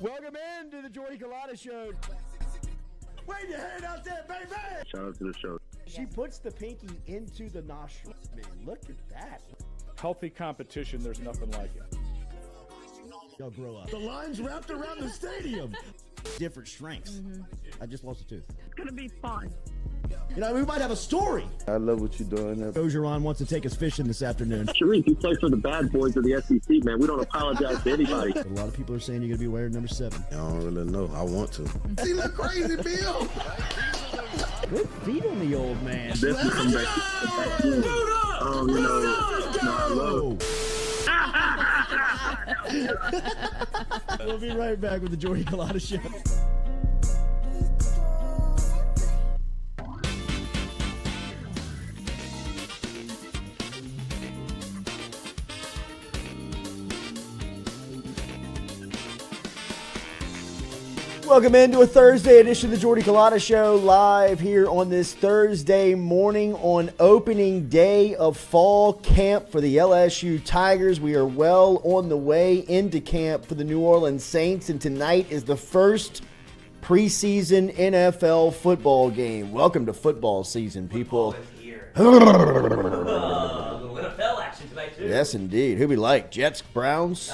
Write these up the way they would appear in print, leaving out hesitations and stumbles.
Welcome into the Jordy Culotta Show. Wave your hand out there, baby! Shout out to the show. She puts the pinky into the nostril. Man, look at that. Healthy competition, there's nothing like it. Y'all grow up. The line's wrapped around the stadium. Different strengths. Mm-hmm. I just lost a tooth. It's going to be fun. You know, we might have a story. I love what you're doing there. Ogeron wants to take us fishing this afternoon. Sharif, you play for the bad boys of the SEC, man. We don't apologize to anybody. A lot of people are saying you're going to be wearing number 7. I don't really know. I want to. He look crazy, Bill. Good feet on the old man. This is some back you know, I love. We'll be right back with the Jordy Culotta Show. Welcome into a Thursday edition of the Jordy Culotta Show, live here on this Thursday morning on opening day of fall camp for the LSU Tigers. We are well on the way into camp for the New Orleans Saints, and tonight is the first preseason NFL football game. Welcome to football season, people. Little NFL action tonight, too. Yes, indeed. Who we like? Jets, Browns?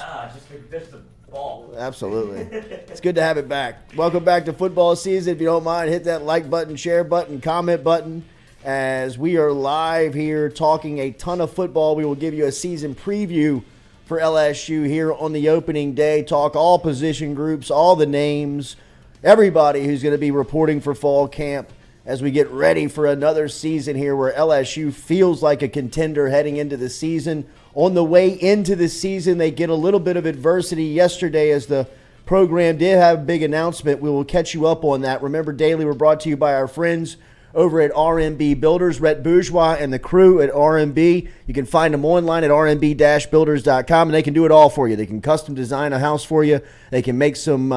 Just the ball. Absolutely. It's good to have it back. Welcome back to football season. If you don't mind, hit that like button, share button, comment button. As we are live here talking a ton of football, we will give you a season preview for LSU here on the opening day. Talk all position groups, all the names, everybody who's going to be reporting for fall camp as we get ready for another season here where LSU feels like a contender heading into the season. On the way into the season, they get a little bit of adversity yesterday as the program did have a big announcement. We will catch you up on that. Remember, Daily, we're brought to you by our friends over at RMB Builders, Rhett Bourgeois and the crew at RMB. You can find them online at rmb-builders.com, and they can do it all for you. They can custom design a house for you. They can make some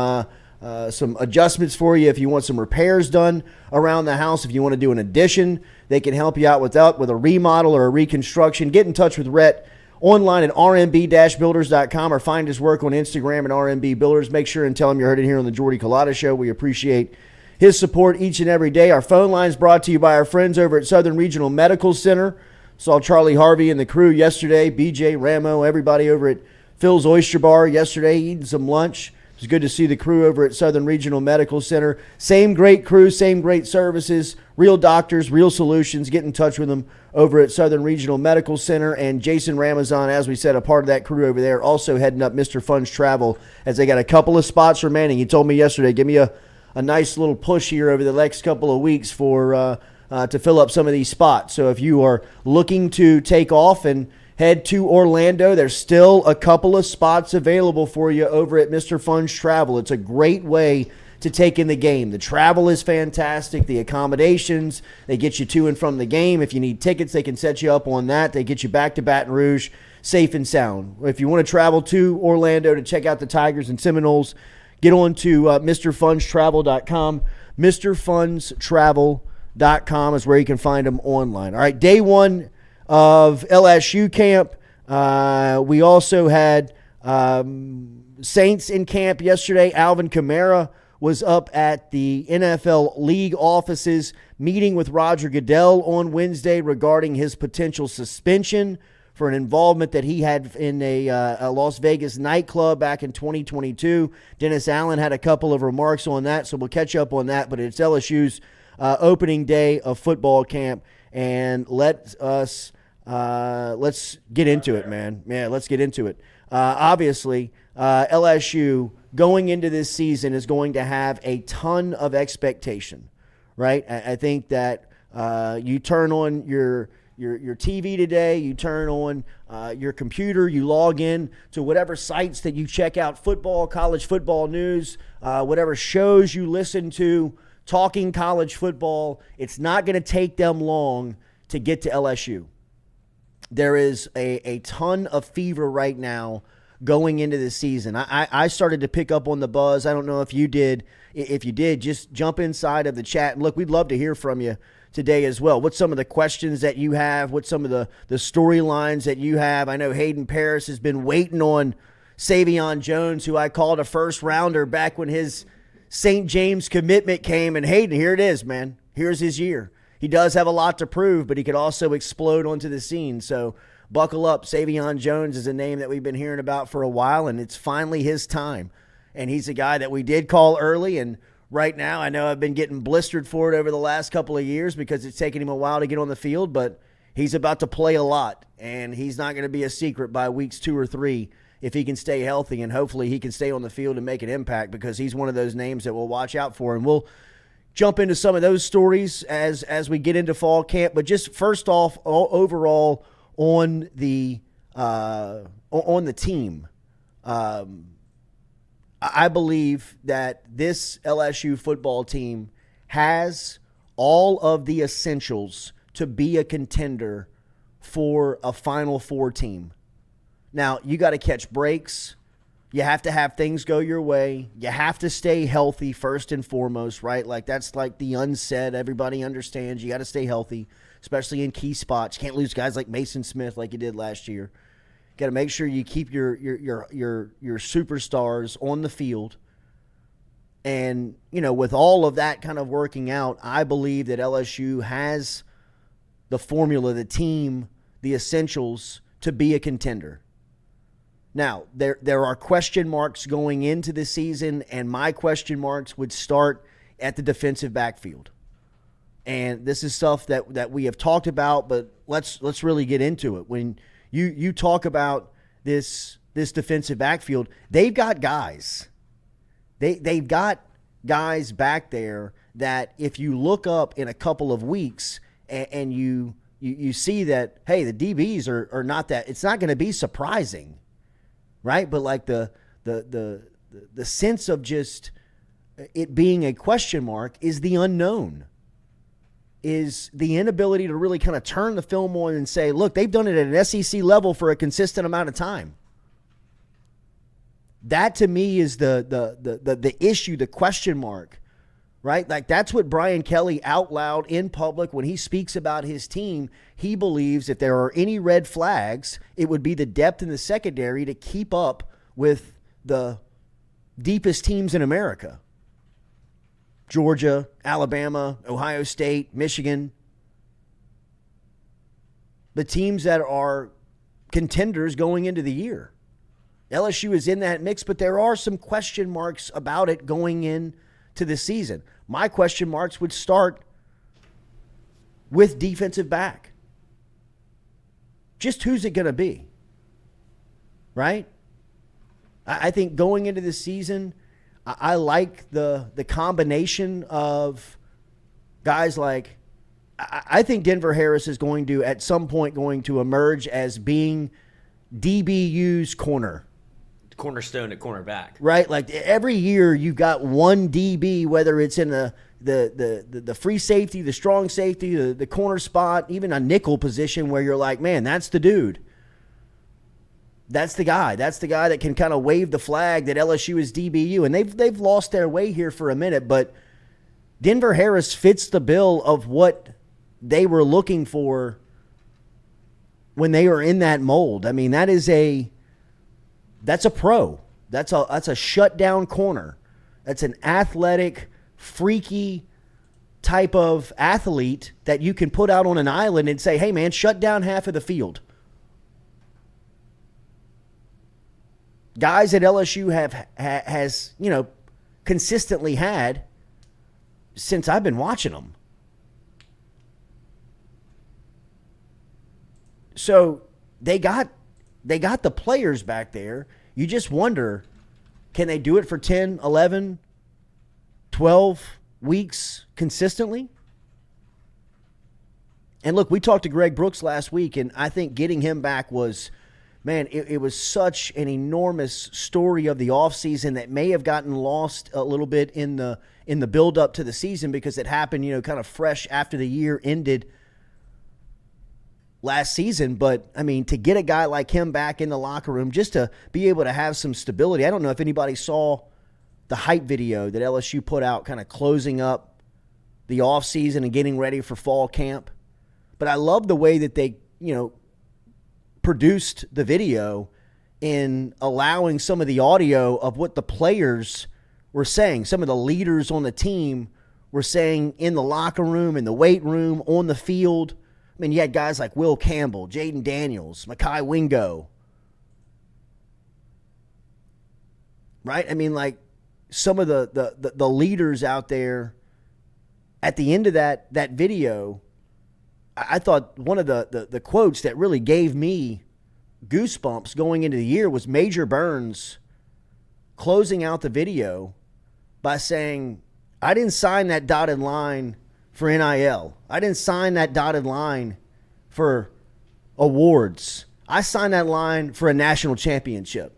adjustments for you if you want some repairs done around the house. If you want to do an addition, they can help you out with that, with a remodel or a reconstruction. Get in touch with Rhett online at rmb-builders.com or find his work on Instagram at RMB Builders. Make sure and tell him you heard it here on the Jordy Culotta Show. We appreciate his support each and every day. Our phone line is brought to you by our friends over at Southern Regional Medical Center. Saw Charlie Harvey and the crew yesterday, BJ, Ramo, everybody over at Phil's Oyster Bar yesterday eating some lunch. It's good to see the crew over at Southern Regional Medical Center. Same great crew, same great services, real doctors, real solutions. Get in touch with them over at Southern Regional Medical Center. And Jason Ramazan, as we said, a part of that crew over there, also heading up Mr. Fun's Travel as they got a couple of spots remaining. He told me yesterday, give me a nice little push here over the next couple of weeks for to fill up some of these spots. So if you are looking to take off and head to Orlando, there's still a couple of spots available for you over at Mr. Fun's Travel. It's a great way to take in the game. The travel is fantastic. The accommodations, they get you to and from the game. If you need tickets, they can set you up on that. They get you back to Baton Rouge safe and sound. If you want to travel to Orlando to check out the Tigers and Seminoles, get on to MrFunsTravel.com. MrFunsTravel.com is where you can find them online. All right, day one of LSU camp. We also had Saints in camp yesterday. Alvin Kamara was up at the NFL League offices meeting with Roger Goodell on Wednesday regarding his potential suspension for an involvement that he had in a Las Vegas nightclub back in 2022. Dennis Allen had a couple of remarks on that, so we'll catch up on that. But it's LSU's opening day of football camp, and let's get into it, man. Yeah, let's get into it. Obviously, LSU going into this season is going to have a ton of expectation, right? I think that you turn on your TV today, you turn on your computer, you log in to whatever sites that you check out football, college football news, whatever shows you listen to, talking college football. It's not going to take them long to get to LSU. There is a ton of fever right now going into the season. I started to pick up on the buzz. I don't know if you did. If you did, just jump inside of the chat. And look, we'd love to hear from you today as well. What's some of the questions that you have? What's some of the storylines that you have? I know Hayden Paris has been waiting on Savion Jones, who I called a first rounder back when his St. James commitment came. And Hayden, here it is, man. Here's his year. He does have a lot to prove, but he could also explode onto the scene. So buckle up. Savion Jones is a name that we've been hearing about for a while, and it's finally his time. And he's a guy that we did call early, and right now I know I've been getting blistered for it over the last couple of years because it's taken him a while to get on the field, but he's about to play a lot, and he's not going to be a secret by weeks 2 or 3 if he can stay healthy, and hopefully he can stay on the field and make an impact because he's one of those names that we'll watch out for. And we'll jump into some of those stories as we get into fall camp. But just first off, overall on the team, I believe that this LSU football team has all of the essentials to be a contender for a Final Four team. Now, you got to catch breaks. You have to have things go your way. You have to stay healthy first and foremost, right? Like that's like the unsaid. Everybody understands you got to stay healthy, especially in key spots. You can't lose guys like Mason Smith like you did last year. Got to make sure you keep your superstars on the field. And, you know, with all of that kind of working out, I believe that LSU has the formula, the team, the essentials to be a contender. Now, there are question marks going into the season, and my question marks would start at the defensive backfield. And this is stuff that we have talked about, but let's really get into it. When you talk about this defensive backfield, they've got guys. They've got guys back there that if you look up in a couple of weeks and you see that, hey, the DBs are not that, it's not going to be surprising, right? But like the sense of just it being a question mark is the unknown, is the inability to really kind of turn the film on and say, look, they've done it at an SEC level for a consistent amount of time. That to me is the issue, the question mark, right? Like that's what Brian Kelly out loud in public when he speaks about his team. He believes if there are any red flags, it would be the depth in the secondary to keep up with the deepest teams in America. Georgia, Alabama, Ohio State, Michigan. The teams that are contenders going into the year. LSU is in that mix, but there are some question marks about it going into the season. My question marks would start with defensive back. Just who's it going to be? Right? I think going into the season, I like the combination of guys like, I think Denver Harris is going to, at some point, going to emerge as being DBU's cornerstone at cornerback. Right? Like every year you got one DB, whether it's in the free safety, the strong safety, the corner spot, even a nickel position where you're like, man, that's the dude. That's the guy. That's the guy that can kind of wave the flag that LSU is DBU. And they've lost their way here for a minute, but Denver Harris fits the bill of what they were looking for when they were in that mold. I mean, that's a pro. That's a shutdown corner. That's an athletic, freaky type of athlete that you can put out on an island and say, hey, man, shut down half of the field. Guys at LSU has consistently had since I've been watching them. So they got the players back there. You just wonder, can they do it for 10, 11, 12 weeks consistently? And look, we talked to Greg Brooks last week, and I think getting him back was, man, it was such an enormous story of the offseason that may have gotten lost a little bit in the build-up to the season because it happened, kind of fresh after the year ended last season. But, I mean, to get a guy like him back in the locker room, just to be able to have some stability. I don't know if anybody saw the hype video that LSU put out kind of closing up the offseason and getting ready for fall camp. But I love the way that they, produced the video in allowing some of the audio of what the players were saying. Some of the leaders on the team were saying in the locker room, in the weight room, on the field. I mean, you had guys like Will Campbell, Jaden Daniels, Mekhi Wingo. Right? I mean, like some of the leaders out there at the end of that video, I thought one of the quotes that really gave me goosebumps going into the year was Major Burns closing out the video by saying, I didn't sign that dotted line for NIL. I didn't sign that dotted line for awards. I signed that line for a national championship.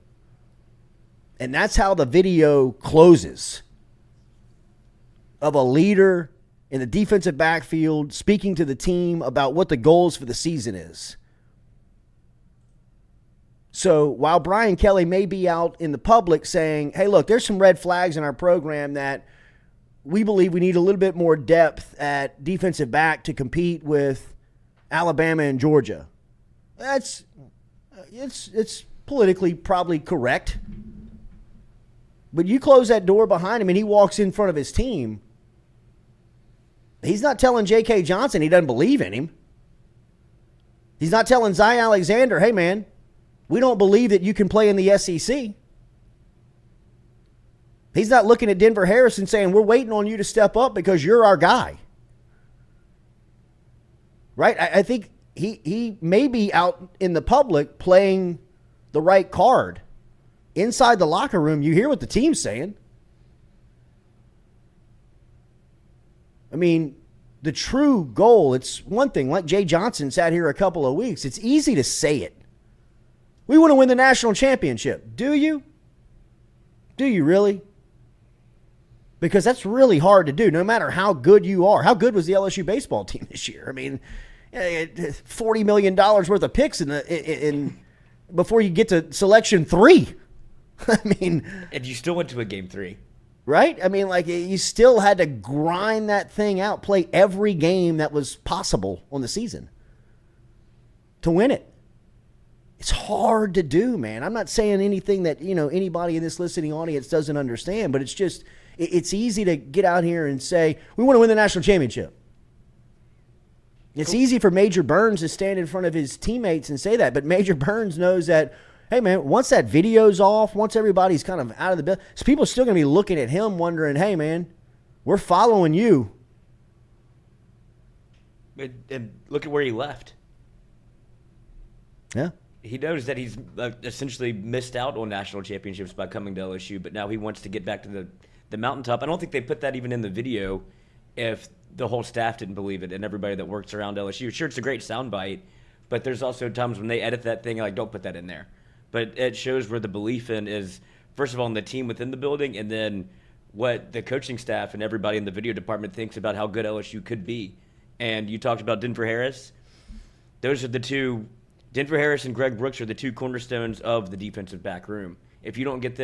And that's how the video closes, of a leader in the defensive backfield speaking to the team about what the goals for the season is. So while Brian Kelly may be out in the public saying, hey, look, there's some red flags in our program that we believe we need a little bit more depth at defensive back to compete with Alabama and Georgia. It's politically probably correct. But you close that door behind him and he walks in front of his team. He's not telling J.K. Johnson he doesn't believe in him. He's not telling Zy Alexander, hey, man, we don't believe that you can play in the SEC. He's not looking at Denver Harrison saying, we're waiting on you to step up because you're our guy. Right? I think he may be out in the public playing the right card. Inside the locker room, you hear what the team's saying. I mean, the true goal, it's one thing, like Jay Johnson sat here a couple of weeks, it's easy to say it. We want to win the national championship. Do you? Do you really? Because that's really hard to do, no matter how good you are. How good was the LSU baseball team this year? I mean, $40 million worth of picks in before you get to selection 3. I mean, And you still went to a game 3. Right? I mean, like, you still had to grind that thing out, play every game that was possible on the season to win it. It's hard to do, man. I'm not saying anything that, anybody in this listening audience doesn't understand, but it's just, it's easy to get out here and say, we want to win the national championship. It's easy for Major Burns to stand in front of his teammates and say that, but Major Burns knows that, hey, man, once that video's off, once everybody's kind of out of the building, so people are still going to be looking at him wondering, hey, man, we're following you. And look at where he left. Yeah. He knows that he's essentially missed out on national championships by coming to LSU, but now he wants to get back to the mountaintop. I don't think they put that even in the video if the whole staff didn't believe it and everybody that works around LSU. Sure, it's a great soundbite, but there's also times when they edit that thing, like, don't put that in there. But it shows where the belief in is, first of all, in the team within the building, and then what the coaching staff and everybody in the video department thinks about how good LSU could be. And you talked about Denver Harris. Those are the two. Denver Harris and Greg Brooks are the two cornerstones of the defensive back room. If you don't get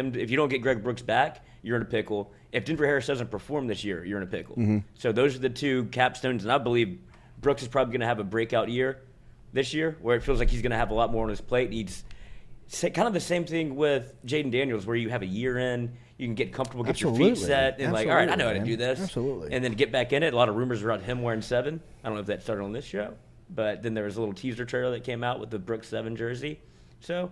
Greg Brooks back, you're in a pickle. If Denver Harris doesn't perform this year, you're in a pickle. Mm-hmm. So those are the two capstones, and I believe Brooks is probably going to have a breakout year this year, where it feels like he's going to have a lot more on his plate. He's kind of the same thing with Jaden Daniels, where you have a year in, you can get comfortable, get your feet set, and like, all right, I know how to do this. Absolutely. And then get back in it. A lot of rumors around him wearing 7. I don't know if that started on this show. But then there was a little teaser trailer that came out with the Brooks 7 jersey. So,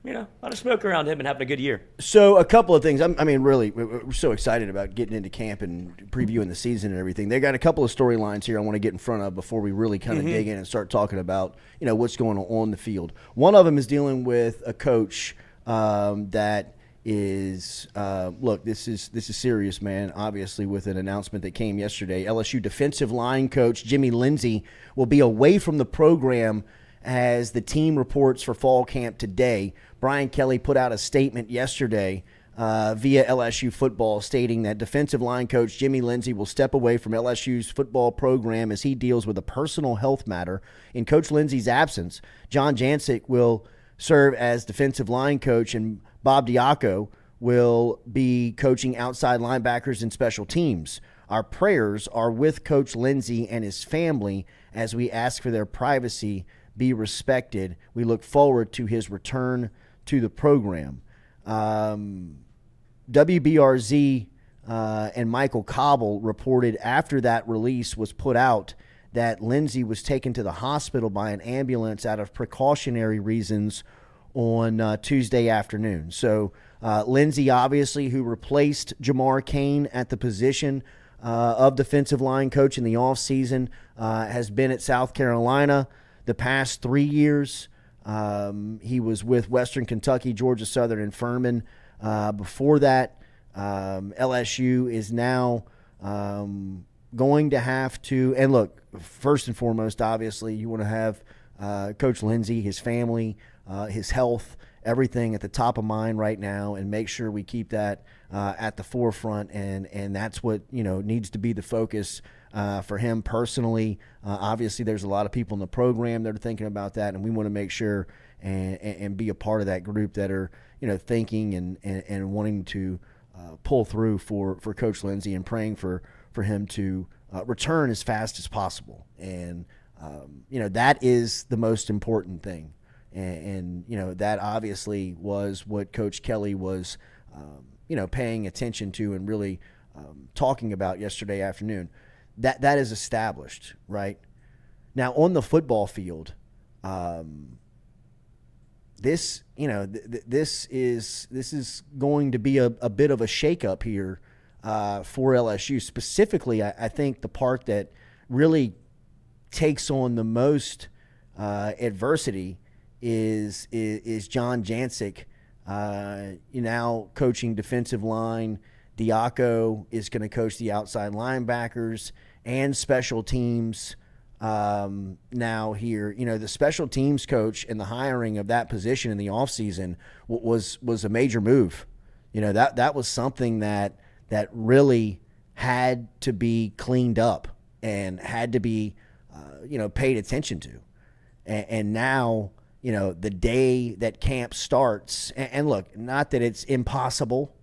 a lot of smoke around him and having a good year. So a couple of things. Really, we're so excited about getting into camp and previewing the season and everything. They got a couple of storylines here I want to get in front of before we really kind of dig in and start talking about, what's going on the field. One of them is dealing with a coach that is look, this is serious, man. Obviously, with an announcement that came yesterday, LSU defensive line coach Jimmy Lindsay will be away from the program as the team reports for fall camp today. Brian Kelly put out a statement yesterday via LSU football stating that defensive line coach Jimmy Lindsay will step away from LSU's football program as he deals with a personal health matter. In Coach Lindsay's absence, John Jancic will serve as defensive line coach, and Bob Diaco will be coaching outside linebackers and special teams. Our prayers are with Coach Lindsay and his family as we ask for their privacy be respected. We look forward to his return to the program. WBRZ and Michael Cobble reported after that release was put out that Lindsay was taken to the hospital by an ambulance out of precautionary reasons on Tuesday afternoon. So Lindsay, obviously, who replaced Jamar Cain at the position of defensive line coach in the offseason, has been at South Carolina the past 3 years. He was with Western Kentucky, Georgia Southern, and Furman. Before that, LSU is now going to have to, and look, first and foremost, obviously, you want to have Coach Lindsay, his family, his health, everything at the top of mind right now, and make sure we keep that at the forefront. And that's what, needs to be the focus for him personally. Obviously, there's a lot of people in the program that are thinking about that, and we want to make sure and be a part of that group that are, thinking and wanting to pull through for Coach Lindsay and praying for him to return as fast as possible. And, that is the most important thing. And that obviously was what Coach Kelly was, paying attention to and really talking about yesterday afternoon. That is established, right? Now, on the football field, this is going to be a bit of a shakeup here for LSU. Specifically, I think the part that really takes on the most adversity is John Jancic, now coaching defensive line. Diaco is going to coach the outside linebackers and special teams now here. The special teams coach and the hiring of that position in the offseason was a major move. That was something that really had to be cleaned up and had to be, paid attention to. And now, the day that camp starts, and look, not that it's impossible.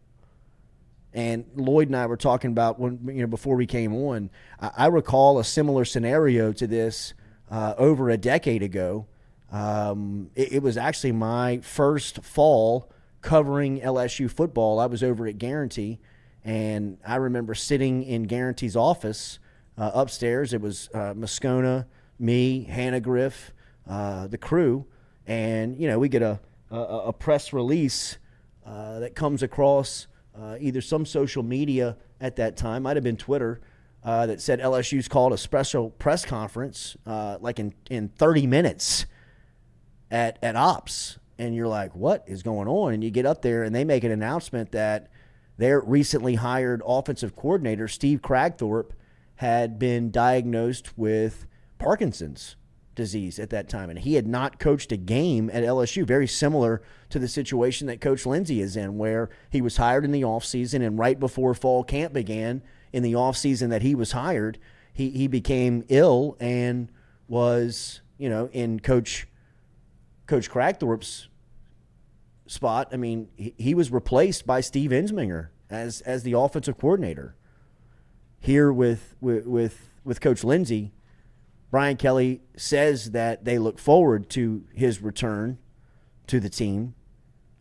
And Lloyd and I were talking about when, before we came on, I recall a similar scenario to this over a decade ago. It was actually my first fall covering LSU football. I was over at Guarantee, and I remember sitting in Guarantee's office upstairs. It was Moscona, me, Hannah Griff, the crew, and we get a press release that comes across either some social media at that time, might have been Twitter, that said LSU's called a special press conference like in 30 minutes at Ops. And you're like, what is going on? And you get up there and they make an announcement that their recently hired offensive coordinator, Steve Cragthorpe, had been diagnosed with Parkinson's disease at that time. And he had not coached a game at LSU, very similar to the situation that Coach Lindsay is in, where he was hired in the offseason, and right before fall camp began in the offseason that he was hired, he became ill and was, in Coach Cragthorpe's spot. I mean, he was replaced by Steve Ensminger as the offensive coordinator. Here with Coach Lindsay, Brian Kelly says that they look forward to his return to the team,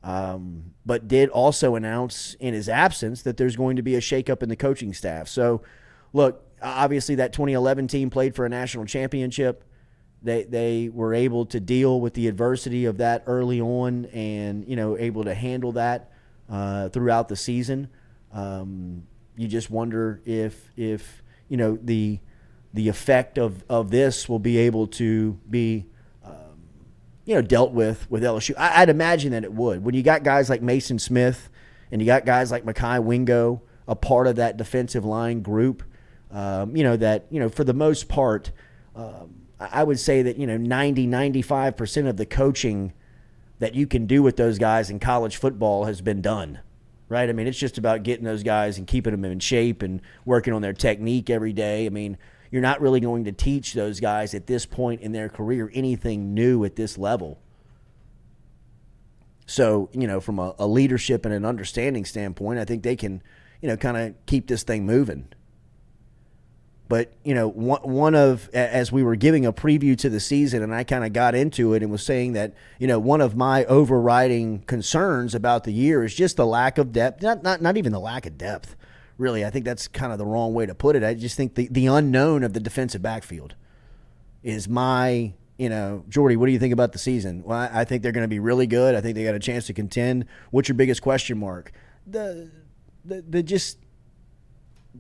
but did also announce in his absence that there's going to be a shakeup in the coaching staff. So, look, obviously that 2011 team played for a national championship. They were able to deal with the adversity of that early on and, able to handle that throughout the season. You just wonder if the effect of this will be able to be, dealt with LSU. I'd imagine that it would. When you got guys like Mason Smith and you got guys like Mekhi Wingo, a part of that defensive line group, that, for the most part, I would say that, 90-95% of the coaching that you can do with those guys in college football has been done, right? I mean, it's just about getting those guys and keeping them in shape and working on their technique every day. I mean, you're not really going to teach those guys at this point in their career anything new at this level. So, from a leadership and an understanding standpoint, I think they can, kind of keep this thing moving. But, one of, as we were giving a preview to the season, and I kind of got into it and was saying that, one of my overriding concerns about the year is just the lack of depth. Not even the lack of depth, really. I think that's kind of the wrong way to put it. I just think the unknown of the defensive backfield is my, Jordy, what do you think about the season? Well, I think they're going to be really good. I think they got a chance to contend. What's your biggest question mark? The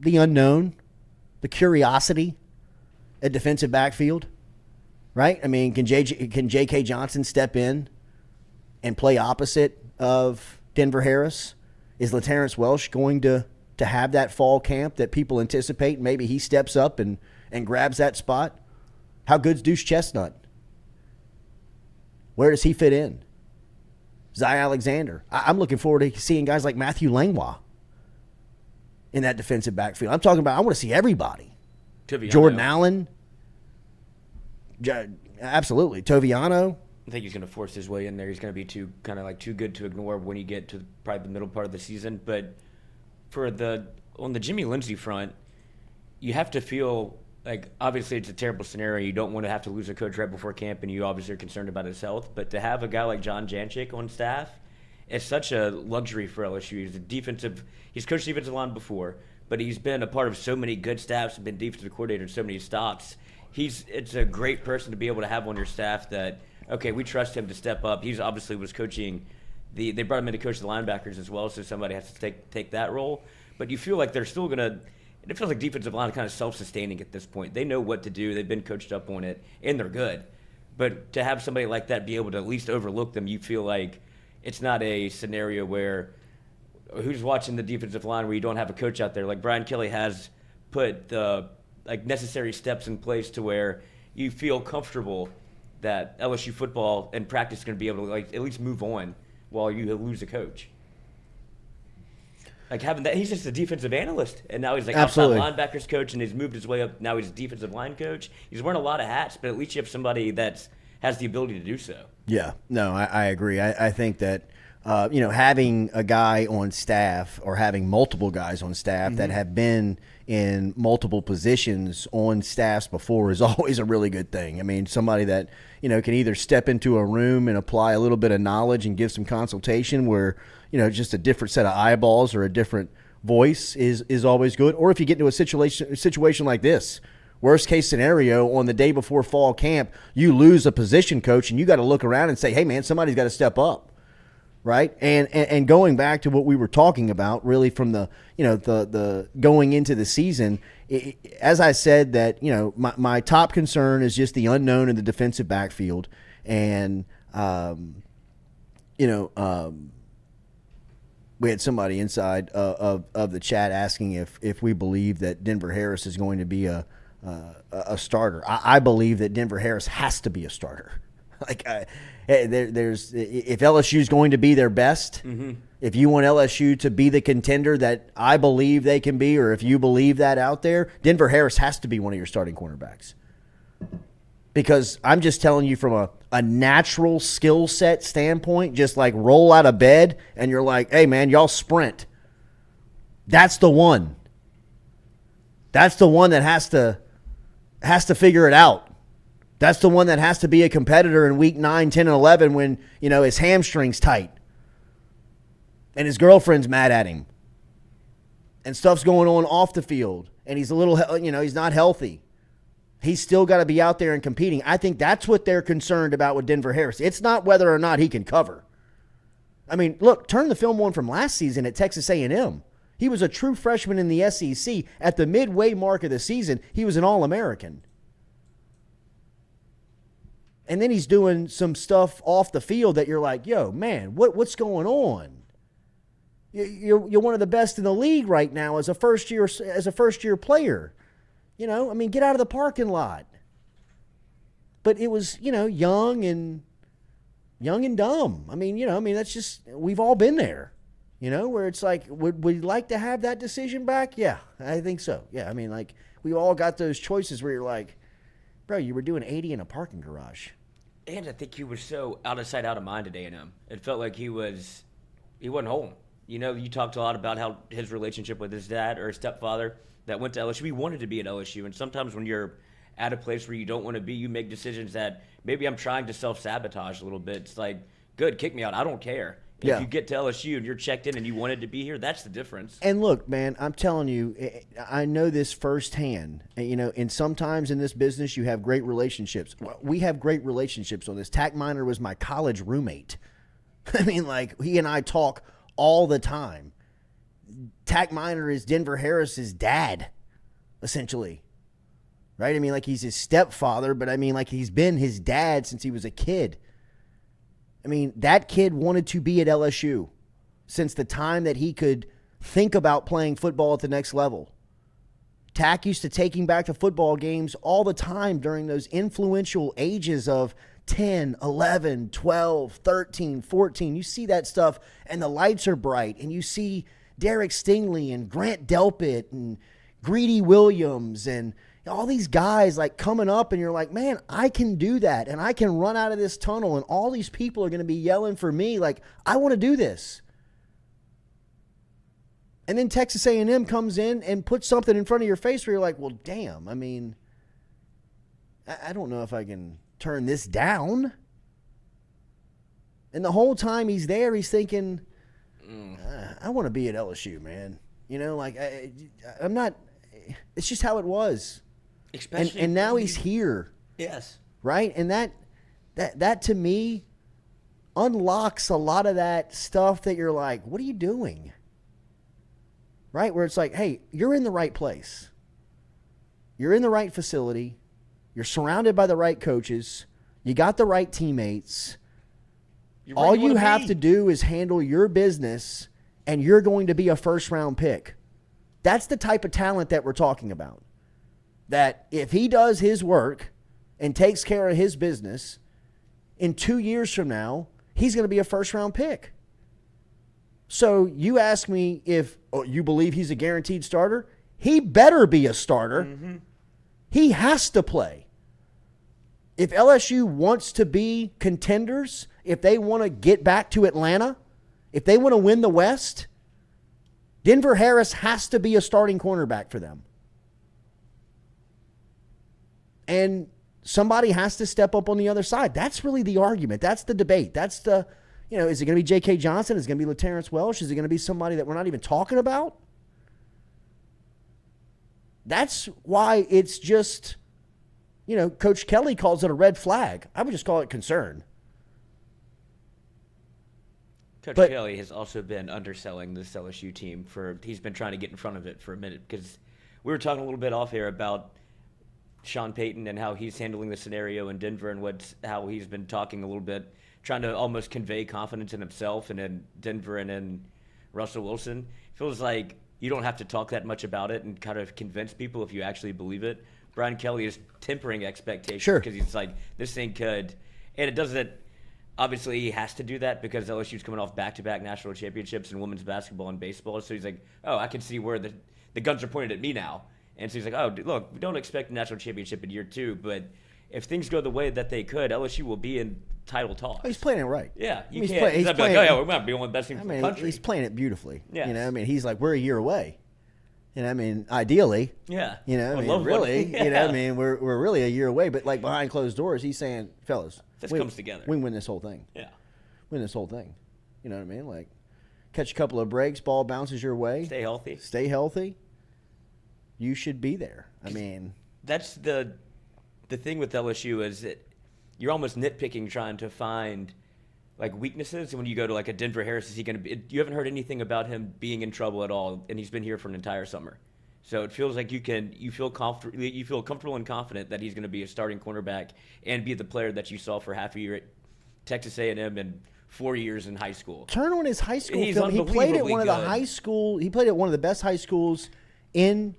unknown. The curiosity at defensive backfield, right? I mean, can J.K. Johnson step in and play opposite of Denver Harris? Is LaTerrence Welsh going to have that fall camp that people anticipate? Maybe he steps up and grabs that spot. How good's Deuce Chestnut? Where does he fit in? Zy Alexander. I'm looking forward to seeing guys like Matthew Langlois in that defensive backfield. I'm talking about, I want to see everybody. Toviano. Jordan Allen. Absolutely. Toviano. I think he's going to force his way in there. He's going to be too good to ignore when you get to probably the middle part of the season. But on the Jimmy Lindsay front, you have to feel like, obviously it's a terrible scenario. You don't want to have to lose a coach right before camp, and you obviously are concerned about his health. But to have a guy like John Janchik on staff, it's such a luxury for LSU. He's coached defensive line before, but he's been a part of so many good staffs and been defensive coordinator in so many stops. It's a great person to be able to have on your staff that, okay, we trust him to step up. He's obviously was coaching they brought him in to coach the linebackers as well, so somebody has to take that role. But you feel like they're still going to – it feels like defensive line is kind of self-sustaining at this point. They know what to do. They've been coached up on it, and they're good. But to have somebody like that be able to at least overlook them, you feel like – it's not a scenario where who's watching the defensive line where you don't have a coach out there. Like Brian Kelly has put the necessary steps in place to where you feel comfortable that LSU football and practice is going to be able to at least move on while you lose a coach. Like having that, he's just a defensive analyst, and now he's Absolutely. outside linebackers coach, and he's moved his way up. Now he's a defensive line coach. He's wearing a lot of hats, but at least you have somebody that has the ability to do so. Yeah, no, I agree. I think that, having a guy on staff or having multiple guys on staff that have been in multiple positions on staffs before is always a really good thing. I mean, somebody that, can either step into a room and apply a little bit of knowledge and give some consultation where, just a different set of eyeballs or a different voice is always good. Or if you get into a situation like this, worst case scenario, on the day before fall camp, you lose a position coach and you got to look around and say, hey, man, somebody's got to step up, right? And going back to what we were talking about, really from the going into the season, as I said that, my top concern is just the unknown in the defensive backfield. And, we had somebody inside of the chat asking if we believe that Denver Harris is going to be a starter. I believe that Denver Harris has to be a starter. If LSU is going to be their best, if you want LSU to be the contender that I believe they can be, or if you believe that out there, Denver Harris has to be one of your starting cornerbacks. Because I'm just telling you from a natural skill set standpoint, just like roll out of bed and you're like, hey, man, y'all sprint. That's the one. That's the one that has to figure it out. That's the one that has to be a competitor in week 9, 10, and 11 when, his hamstring's tight and his girlfriend's mad at him and stuff's going on off the field and he's a little, he's not healthy. He's still got to be out there and competing. I think that's what they're concerned about with Denver Harris. It's not whether or not he can cover. I mean, look, turn the film on from last season at Texas A&M. He was a true freshman in the SEC. At the midway mark of the season, he was an All-American. And then he's doing some stuff off the field that you're like, yo, man, what's going on? You're one of the best in the league right now as a first year player. Get out of the parking lot. But it was, young and dumb. That's just, we've all been there. Where it's like, would we like to have that decision back? Yeah, I think so. Yeah, we all got those choices where you're like, bro, you were doing 80 in a parking garage. And I think he was so out of sight, out of mind at A&M. It felt like he wasn't home. you talked a lot about how his relationship with his dad or his stepfather that went to LSU. He wanted to be at LSU, and sometimes when you're at a place where you don't want to be, you make decisions that maybe I'm trying to self-sabotage a little bit. It's like, good, kick me out. I don't care. Yeah. If you get to LSU and you're checked in and you wanted to be here, that's the difference. And look, man, I'm telling you, I know this firsthand. And sometimes in this business, you have great relationships. We have great relationships on this. Tack Miner was my college roommate. I mean, like, he and I talk all the time. Tack Miner is Denver Harris's dad, essentially. Right? I mean, like, he's his stepfather, but I mean, like, he's been his dad since he was a kid. I mean, that kid wanted to be at LSU since the time that he could think about playing football at the next level. Tack used to take him back to football games all the time during those influential ages of 10, 11, 12, 13, 14. You see that stuff, and the lights are bright, and you see Derek Stingley and Grant Delpit and Greedy Williams and all these guys like coming up, and you're like, man, I can do that, and I can run out of this tunnel, and all these people are going to be yelling for me. Like, I want to do this. And then Texas A&M comes in and puts something in front of your face where you're like, well, damn, I mean, I don't know if I can turn this down. And the whole time he's there, he's thinking, I want to be at LSU, man. Like, I'm not, it's just how it was. Especially and now he's here. Yes. Right? And that to me unlocks a lot of that stuff that you're like, what are you doing? Right? Where it's like, hey, you're in the right place. You're in the right facility. You're surrounded by the right coaches. You got the right teammates. All you have to do is handle your business, and you're going to be a first-round pick. That's the type of talent that we're talking about. That if he does his work and takes care of his business, in 2 years from now, he's going to be a first-round pick. So you ask me if you believe he's a guaranteed starter? He better be a starter. Mm-hmm. He has to play. If LSU wants to be contenders, if they want to get back to Atlanta, if they want to win the West, Denver Harris has to be a starting cornerback for them. And somebody has to step up on the other side. That's really the argument. That's the debate. That's the, is it going to be J.K. Johnson? Is it going to be LaTerrence Welsh? Is it going to be somebody that we're not even talking about? That's why it's just, Coach Kelly calls it a red flag. I would just call it concern. Coach Kelly has also been underselling this LSU team he's been trying to get in front of it for a minute, because we were talking a little bit off air about Sean Payton and how he's handling the scenario in Denver and how he's been talking a little bit, trying to almost convey confidence in himself and in Denver and in Russell Wilson. Feels like you don't have to talk that much about it and kind of convince people if you actually believe it. Brian Kelly is tempering expectations because he's like, this thing could, and it doesn't. Obviously, he has to do that because LSU's coming off back-to-back national championships in women's basketball and baseball. So he's like, oh, I can see where the guns are pointed at me now. And so he's like, oh, look, we don't expect a national championship in year 2, but if things go the way that they could, LSU will be in title talks. Oh, he's playing it right. Yeah, you can't. He's playing, like, oh, yeah, we might be one of the best teams in the country. He's playing it beautifully. Yeah. He's like, we're a year away. Ideally. Yeah. Really. Yeah. We're really a year away, but like behind closed doors, he's saying, fellas, this comes together. We can win this whole thing. Yeah. Win this whole thing. You know what I mean? Like, catch a couple of breaks, ball bounces your way. Stay healthy. You should be there. That's the thing with LSU is that you're almost nitpicking trying to find like weaknesses. When you go to like a Denver Harris, is he going to be? You haven't heard anything about him being in trouble at all, and he's been here for an entire summer. So it feels like you feel comfortable and confident that he's going to be a starting cornerback and be the player that you saw for half a year at Texas A&M and 4 years in high school. Turn on his high school He's film. He played at one of the good. high school. He played at one of the best high schools in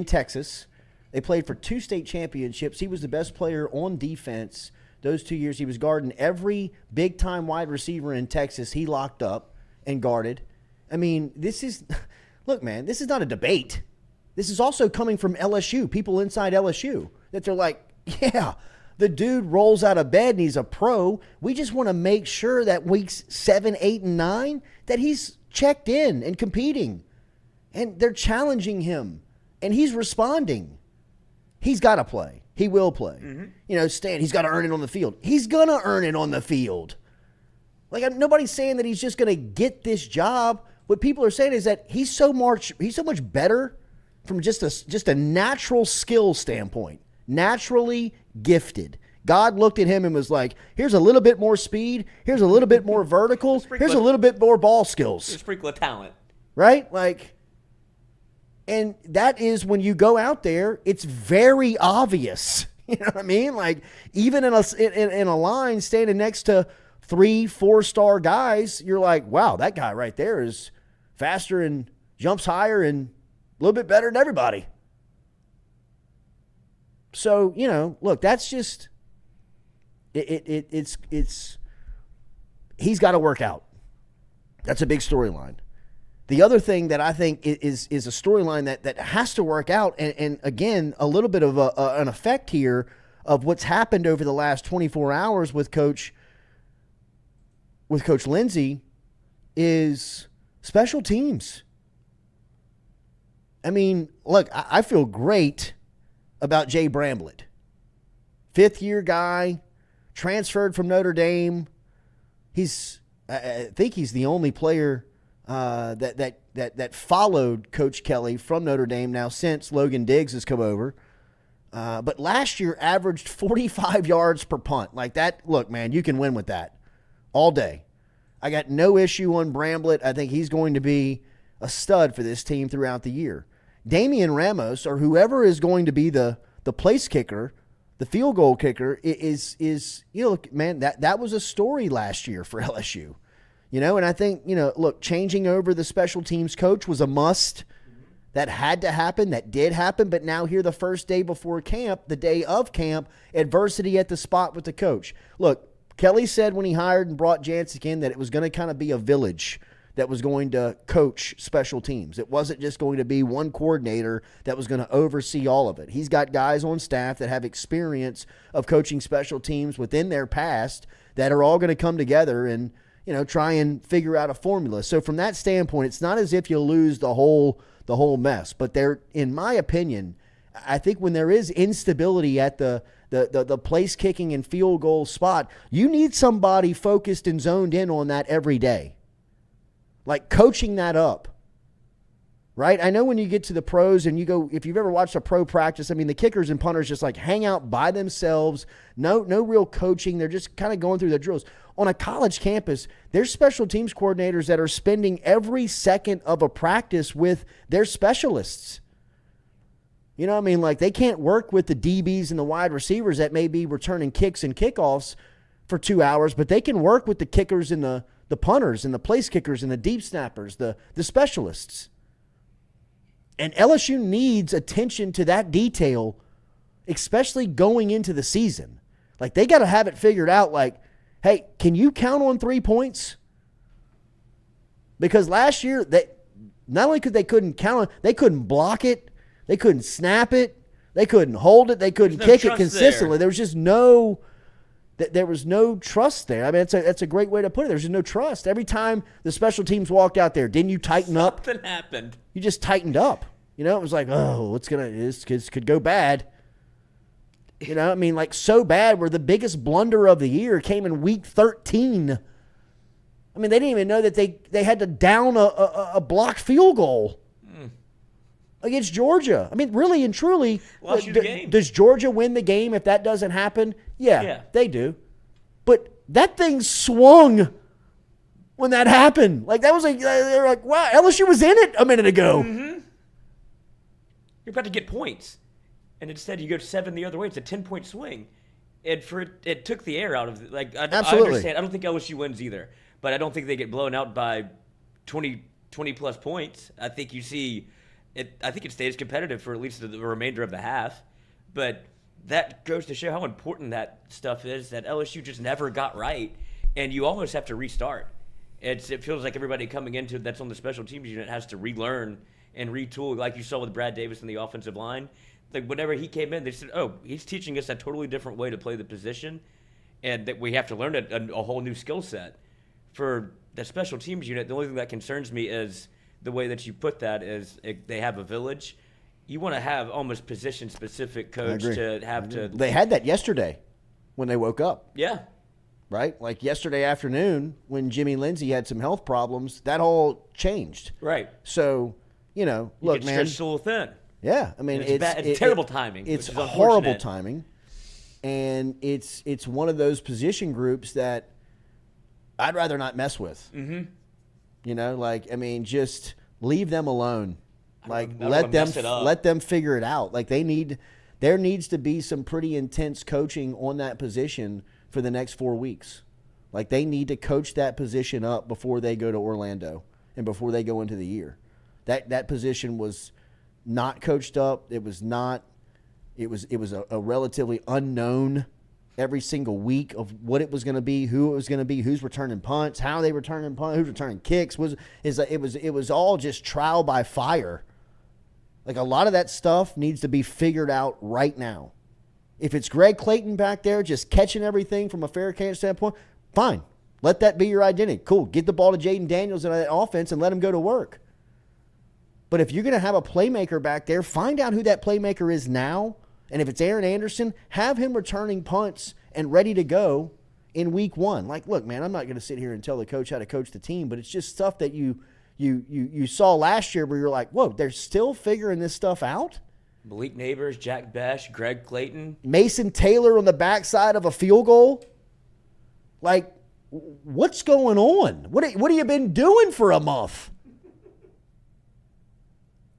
Texas. They played for 2 state championships. He was the best player on defense those 2 years. He was guarding every big-time wide receiver in Texas he locked up and guarded. This is – look, man, this is not a debate. This is also coming from LSU, people inside LSU, that they're like, yeah, the dude rolls out of bed and he's a pro. We just want to make sure that weeks 7, 8, and 9 that he's checked in and competing. And they're challenging him. And he's responding. He's got to play. He will play. You know, Stan, he's got to earn it on the field. He's going to earn it on the field. Like, nobody's saying that he's just going to get this job. What people are saying is that he's so much better from just a natural skill standpoint. Naturally gifted. God looked at him and was like, here's a little bit more speed. Here's a little bit more vertical. Here's a little bit more ball skills. A sprinkle of talent. Right? Like, and that is when you go out there, it's very obvious. You know what I mean? Like, even in a line standing next to 3-4-star guys, you're like, wow, that guy right there is faster and jumps higher and a little bit better than everybody. So, you know, look, that's just it's he's got to work out. That's a big storyline. The other thing that I think is a storyline that has to work out, and again, a little bit of an effect here of what's happened over the last 24 hours with Coach Lindsay, is special teams. I mean, look, I feel great about Jay Bramblett. 5th-year guy, transferred from Notre Dame. I think he's the only player that followed Coach Kelly from Notre Dame now since Logan Diggs has come over. But last year averaged 45 yards per punt. Like that, look, man, you can win with that all day. I got no issue on Bramblett. I think he's going to be a stud for this team throughout the year. Damian Ramos, or whoever is going to be the place kicker, the field goal kicker, is you know, man, that was a story last year for LSU. You know, and I think, you know, look, changing over the special teams coach was a must. That had to happen. That did happen. But now here the first day before camp, the day of camp, adversity at the spot with the coach. Look, Kelly said when he hired and brought Jancic in that it was going to kind of be a village that was going to coach special teams. It wasn't just going to be one coordinator that was going to oversee all of it. He's got guys on staff that have experience of coaching special teams within their past that are all going to come together and, you know, try and figure out a formula. So from that standpoint, it's not as if you lose the whole mess. But there, in my opinion, I think when there is instability at the place kicking and field goal spot, you need somebody focused and zoned in on that every day. Like coaching that up. Right? I know when you get to the pros and you go, if you've ever watched a pro practice, I mean, the kickers and punters just like hang out by themselves. No real coaching. They're just kind of going through the drills. On a college campus, there's special teams coordinators that are spending every second of a practice with their specialists. You know what I mean? Like they can't work with the DBs and the wide receivers that may be returning kicks and kickoffs for 2 hours, but they can work with the kickers and the punters and the place kickers and the deep snappers, the specialists. And LSU needs attention to that detail, especially going into the season. Like they got to have it figured out like, hey, can you count on 3 points? Because last year, not only couldn't count on, they couldn't block it, they couldn't snap it, they couldn't hold it, they couldn't kick it consistently. There was just there was no trust there. I mean, that's a great way to put it. There's just no trust. Every time the special teams walked out there, didn't you tighten up? Something happened. You just tightened up. You know, it was like, oh, this could go bad. You know, I mean, like so bad where the biggest blunder of the year came in week 13. I mean, they didn't even know that they had to down a blocked field goal against Georgia. I mean, really and truly, lost you the game. Does Georgia win the game if that doesn't happen? Yeah, they do. But that thing swung when that happened. Like that was like they're like, wow, LSU was in it a minute ago. Mm-hmm. You're about to get points. And instead, you go 7 the other way. It's a 10-point swing. And it took the air out of it. Like, I understand. I don't think LSU wins either. But I don't think they get blown out by 20-plus points. I think you see it. I think it stays competitive for at least the remainder of the half. But that goes to show how important that stuff is that LSU just never got right. And you almost have to restart. It feels like everybody coming into that's on the special teams unit has to relearn and retool, like you saw with Brad Davis in the offensive line. Like whenever he came in, they said, "Oh, he's teaching us a totally different way to play the position, and that we have to learn a whole new skill set." For the special teams unit, the only thing that concerns me is the way that you put that is they have a village. You want to have almost position-specific coach to have to. They had that yesterday when they woke up. Yeah. Right? Like yesterday afternoon when Jimmy Lindsay had some health problems, that all changed. Right. So, look, get man. stretched a little thin. Yeah. I mean, it's terrible timing. It's which is horrible unfortunate. timing. And it's one of those position groups that I'd rather not mess with. Mm-hmm. Just leave them alone. Let them figure it out. There needs to be some pretty intense coaching on that position for the next 4 weeks. They need to coach that position up before they go to Orlando and before they go into the year. That position was not coached up. It was not. It was a relatively unknown every single week of what it was going to be, who it was going to be, who's returning punts, how they returning punts, who's returning kicks. It was all just trial by fire. A lot of that stuff needs to be figured out right now. If it's Greg Clayton back there just catching everything from a fair catch standpoint, fine. Let that be your identity. Cool. Get the ball to Jaden Daniels in that offense and let him go to work. But if you're going to have a playmaker back there, find out who that playmaker is now. And if it's Aaron Anderson, have him returning punts and ready to go in week 1. Look, man, I'm not going to sit here and tell the coach how to coach the team, but it's just stuff that you saw last year where you're like, whoa, they're still figuring this stuff out? Malik Neighbors, Jack Bash, Greg Clayton. Mason Taylor on the backside of a field goal? What's going on? What have you been doing for a month?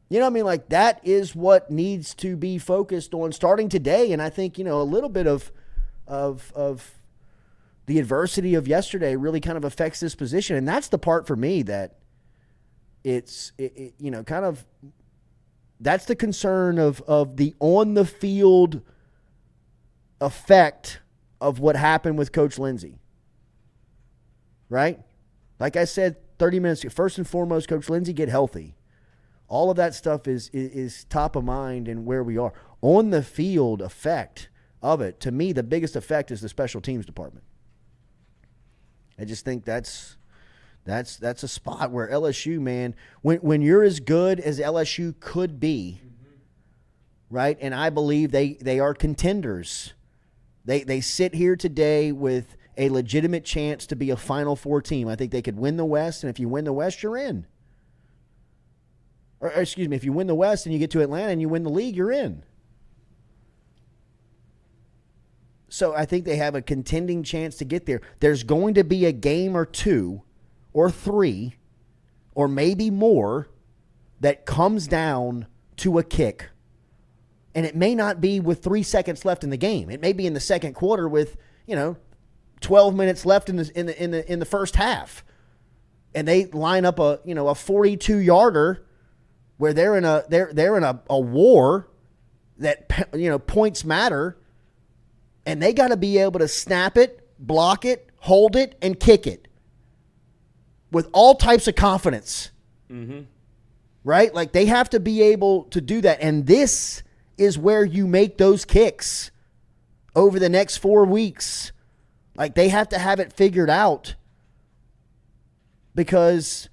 You know what I mean? That is what needs to be focused on starting today. And I think, a little bit of the adversity of yesterday really kind of affects this position. And that's the part for me that that's the concern of the on-the-field effect of what happened with Coach Lindsay. Right? Like I said 30 minutes ago, first and foremost, Coach Lindsay, get healthy. All of that stuff is top of mind and where we are. On the field effect of it, to me, the biggest effect is the special teams department. I just think that's a spot where LSU, man, when you're as good as LSU could be, right? And I believe they are contenders. They sit here today with a legitimate chance to be a Final Four team. I think they could win the West, and if you win the West, you're in. Or excuse me, if you win the West and you get to Atlanta and you win the league, you're in. So I think they have a contending chance to get there. There's going to be a game or 2 or 3 or maybe more that comes down to a kick. And it may not be with 3 seconds left in the game. It may be in the second quarter with, 12 minutes left in the first half. And they line up a 42-yarder where they're in a war that points matter, and they got to be able to snap it, block it, hold it, and kick it with all types of confidence. Mm-hmm. Right? They have to be able to do that, and this is where you make those kicks over the next 4 weeks. They have to have it figured out, because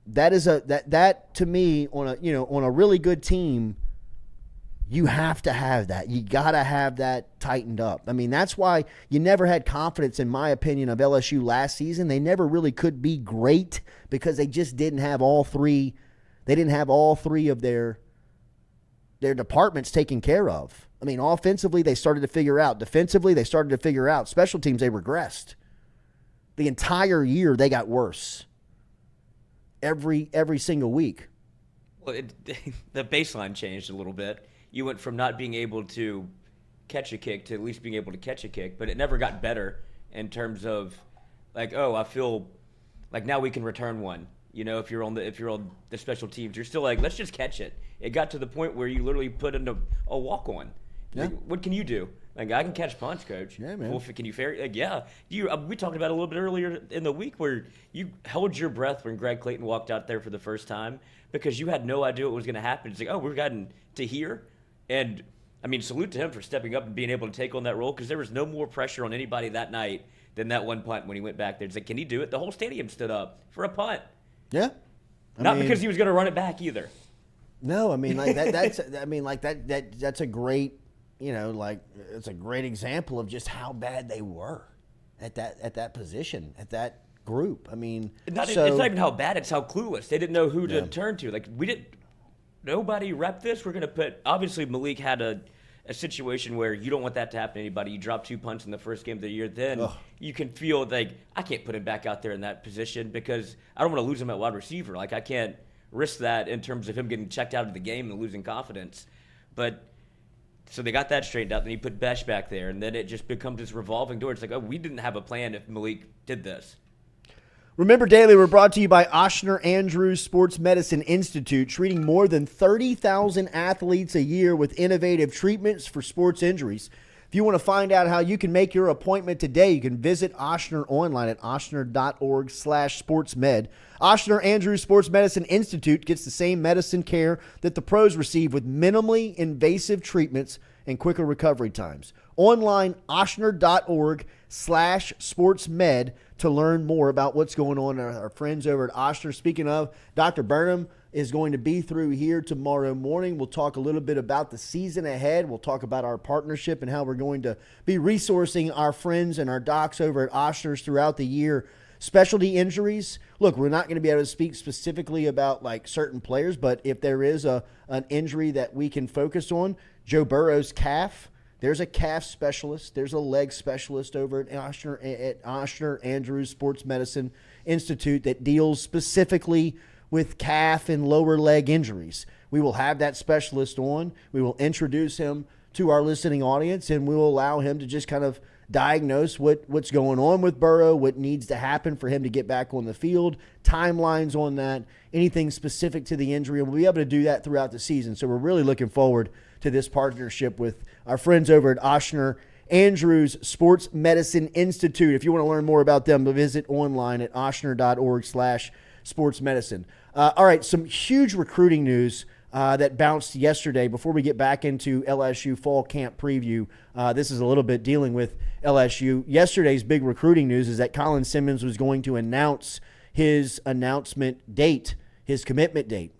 that is that to me on a really good team, you have to have that. You got to have that tightened up. I mean, that's why you never had confidence, in my opinion, of LSU last season. They never really could be great because they just didn't have all three. They didn't have all three of their departments taken care of. I mean, offensively, they started to figure out. Defensively, they started to figure out. Special teams, they regressed. The entire year, they got worse. Every single week. Well, the baseline changed a little bit. You went from not being able to catch a kick to at least being able to catch a kick, but it never got better in terms of I feel like now we can return one. If you're on the special teams, you're still let's just catch it. It got to the point where you literally put in a walk on. Yeah. What can you do? I can catch punts, coach. Yeah, man. Well, can you ferry? Yeah. We talked about it a little bit earlier in the week where you held your breath when Greg Clayton walked out there for the first time because you had no idea what was going to happen. It's we've gotten to here. And, salute to him for stepping up and being able to take on that role because there was no more pressure on anybody that night than that one punt when he went back there. It's like, can he do it? The whole stadium stood up for a punt. Yeah. Not because he was going to run it back either. No, I mean, like that's a great, it's a great example of just how bad they were at that position, at that group. I mean, it's not even how bad, it's how clueless. They didn't know who to turn to. Like, nobody repped this. We're going to put, obviously Malik had a situation where you don't want that to happen to anybody. You drop 2 punts in the first game of the year, then you can feel like, I can't put him back out there in that position because I don't want to lose him at wide receiver. Like, I can't risk that in terms of him getting checked out of the game and losing confidence. But so they got that straightened out. Then he put Besh back there, and then it just becomes this revolving door. It's like, we didn't have a plan if Malik did this. Remember Daily, we're brought to you by Ochsner Andrews Sports Medicine Institute, treating more than 30,000 athletes a year with innovative treatments for sports injuries. If you want to find out how you can make your appointment today, you can visit Ochsner online at ochsner.org/sportsmed. Ochsner Andrews Sports Medicine Institute gets the same medicine care that the pros receive with minimally invasive treatments and quicker recovery times. Online, ochsner.org/sportsmed to learn more about what's going on. Our friends over at Ochsner. Speaking of, Dr. Burnham is going to be through here tomorrow morning. We'll talk a little bit about the season ahead. We'll talk about our partnership and how we're going to be resourcing our friends and our docs over at Ochsner's throughout the year. Specialty injuries. Look, we're not going to be able to speak specifically about like certain players, but if there is an injury that we can focus on, Joe Burrow's calf, there's a calf specialist. There's a leg specialist over at Ochsner Andrews Sports Medicine Institute that deals specifically with calf and lower leg injuries. We will have that specialist on. We will introduce him to our listening audience, and we will allow him to just kind of diagnose what's going on with Burrow, what needs to happen for him to get back on the field, timelines on that, anything specific to the injury. And we'll be able to do that throughout the season. So we're really looking forward to this partnership with our friends over at Ochsner Andrews Sports Medicine Institute. If you want to learn more about them, visit online at ochsner.org/sportsmedicine. All right, some huge recruiting news that bounced yesterday. Before we get back into LSU fall camp preview, this is a little bit dealing with LSU. Yesterday's big recruiting news is that Colin Simmons was going to announce his announcement date, his commitment date.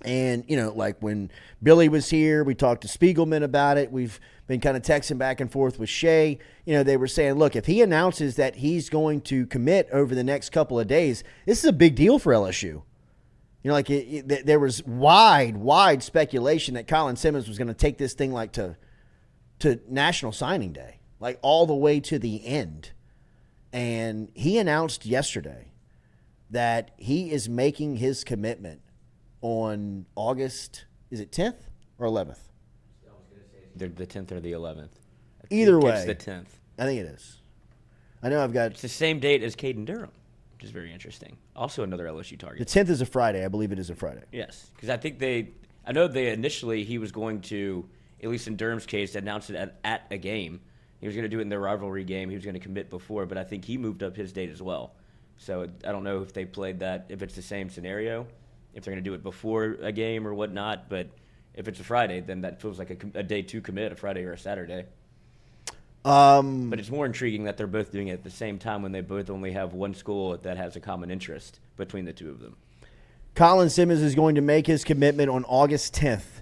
And, like when Billy was here, we talked to Spiegelman about it. We've been kind of texting back and forth with Shea. They were saying, look, if he announces that he's going to commit over the next couple of days, this is a big deal for LSU. There was wide speculation that Colin Simmons was going to take this thing like to National Signing Day, like all the way to the end. And he announced yesterday that he is making his commitment on August, is it 10th or 11th? They're the 10th or the 11th. Either way. It's the 10th. I think it is. I know I've got... It's the same date as Caden Durham, which is very interesting. Also another LSU target. The 10th is a Friday. I believe it is a Friday. Yes, because I know they initially, he was going to, at least in Durham's case, announce it at a game. He was going to do it in their rivalry game. He was going to commit before, but I think he moved up his date as well. So I don't know if they played that, if it's the same scenario, if they're going to do it before a game or whatnot, but if it's a Friday, then that feels like a day to commit, a Friday or a Saturday. But it's more intriguing that they're both doing it at the same time when they both only have one school that has a common interest between the two of them. Colin Simmons is going to make his commitment on August 10th.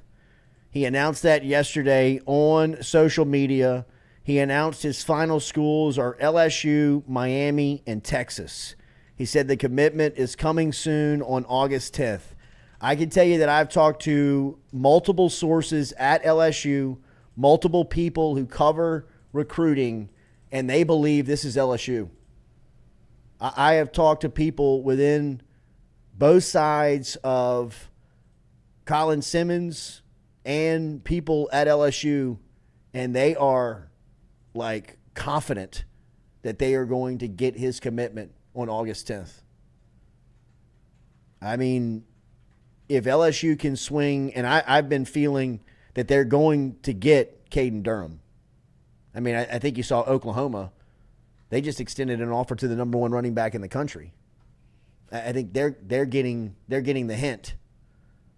He announced that yesterday on social media. He announced his final schools are LSU, Miami, and Texas. He said the commitment is coming soon on August 10th. I can tell you that I've talked to multiple sources at LSU, multiple people who cover recruiting, and they believe this is LSU. I have talked to people within both sides of Colin Simmons and people at LSU, and they are like confident that they are going to get his commitment on August 10th. I mean, if LSU can swing, and I've been feeling that they're going to get Caden Durham. I mean, I think you saw Oklahoma. They just extended an offer to the number one running back in the country. I think they're getting the hint.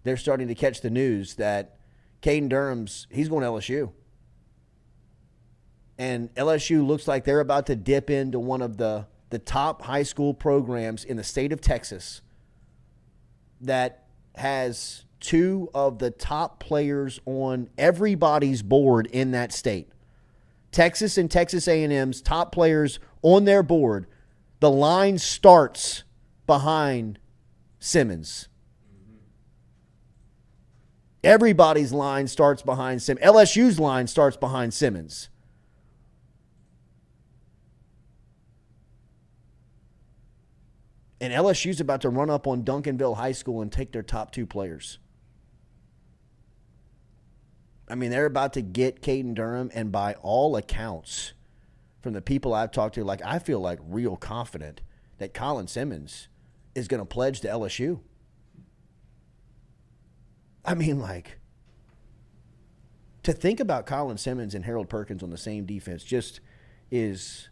They're starting to catch the news that Caden Durham's, he's going to LSU. And LSU looks like they're about to dip into one of the top high school programs in the state of Texas that has two of the top players on everybody's board in that state. Texas and Texas A&M's top players on their board. The line starts behind Simmons. Everybody's line starts behind Simmons. LSU's line starts behind Simmons. And LSU's about to run up on Duncanville High School and take their top two players. I mean, they're about to get Payton Durham, and by all accounts, from the people I've talked to, like, I feel like real confident that Colin Simmons is going to pledge to LSU. I mean, like, to think about Colin Simmons and Harold Perkins on the same defense just is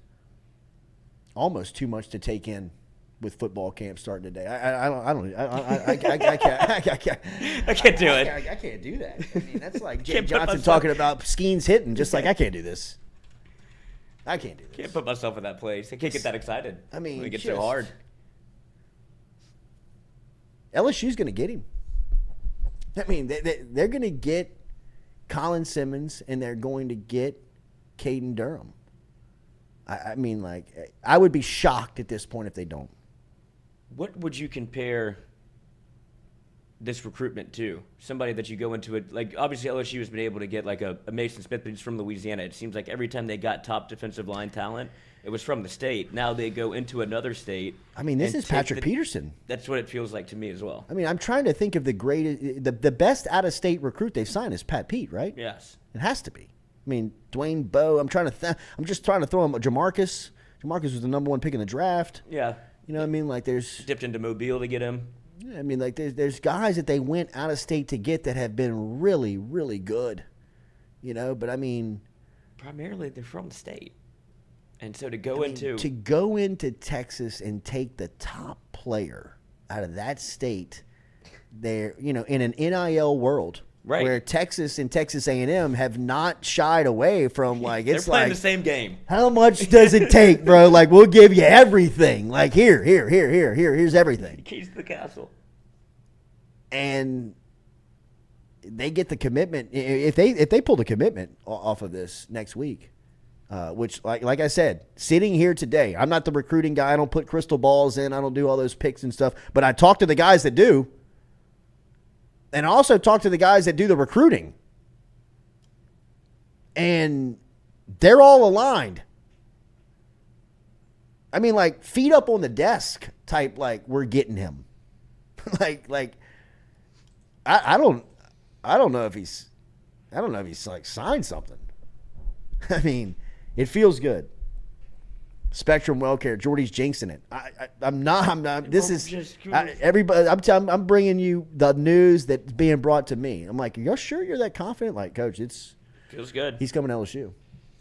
almost too much to take in with football camp starting today. I can't do it. I can't do that. I mean, that's like Jay Johnson talking about Skeens hitting, just like I can't do this. I can't do this. Can't put myself in that place. I can't get that excited. I mean, it gets so hard. LSU's going to get him. I mean, they're going to get Colin Simmons, and they're going to get Payton Durham. I mean, like, I would be shocked at this point if they don't. What would you compare this recruitment to? Somebody that you go into it, like, obviously LSU has been able to get like a Mason Smith, but he's from Louisiana. It seems like every time they got top defensive line talent, it was from the state. Now they go into another state. I mean, this is Patrick Peterson. That's what it feels like to me as well. I mean, I'm trying to think of the greatest, the best out-of-state recruit they've signed is Pat Pete, right? Yes. It has to be. I mean, Dwayne Bowe. I'm just trying to throw him Jamarcus. Jamarcus was the number one pick in the draft. Yeah. You know what I mean? Like, there's dipped into Mobile to get him. Yeah, I mean, like, there's guys that they went out of state to get that have been really, really good. You know, but I mean, primarily they're from the state, and so to go into Texas and take the top player out of that state, there, you know, in an NIL world. Right. Where Texas and Texas A&M have not shied away from, like, it's they're playing like the same game. How much does it take, bro? Like, we'll give you everything. Like, here's everything. Keys to the castle. And they get the commitment. If they pull the commitment off of this next week, which, like I said, sitting here today, I'm not the recruiting guy. I don't put crystal balls in. I don't do all those picks and stuff. But I talk to the guys that do. And I also talk to the guys that do the recruiting. And they're all aligned. I mean, like, feet up on the desk type, like, we're getting him. like I don't know if he's like signed something. I mean, it feels good. Spectrum Wellcare, Jordy's jinxing it. I'm not. This is everybody. I'm bringing you the news that's being brought to me. I'm like, you're sure you're that confident? Like, coach, feels good. He's coming to LSU.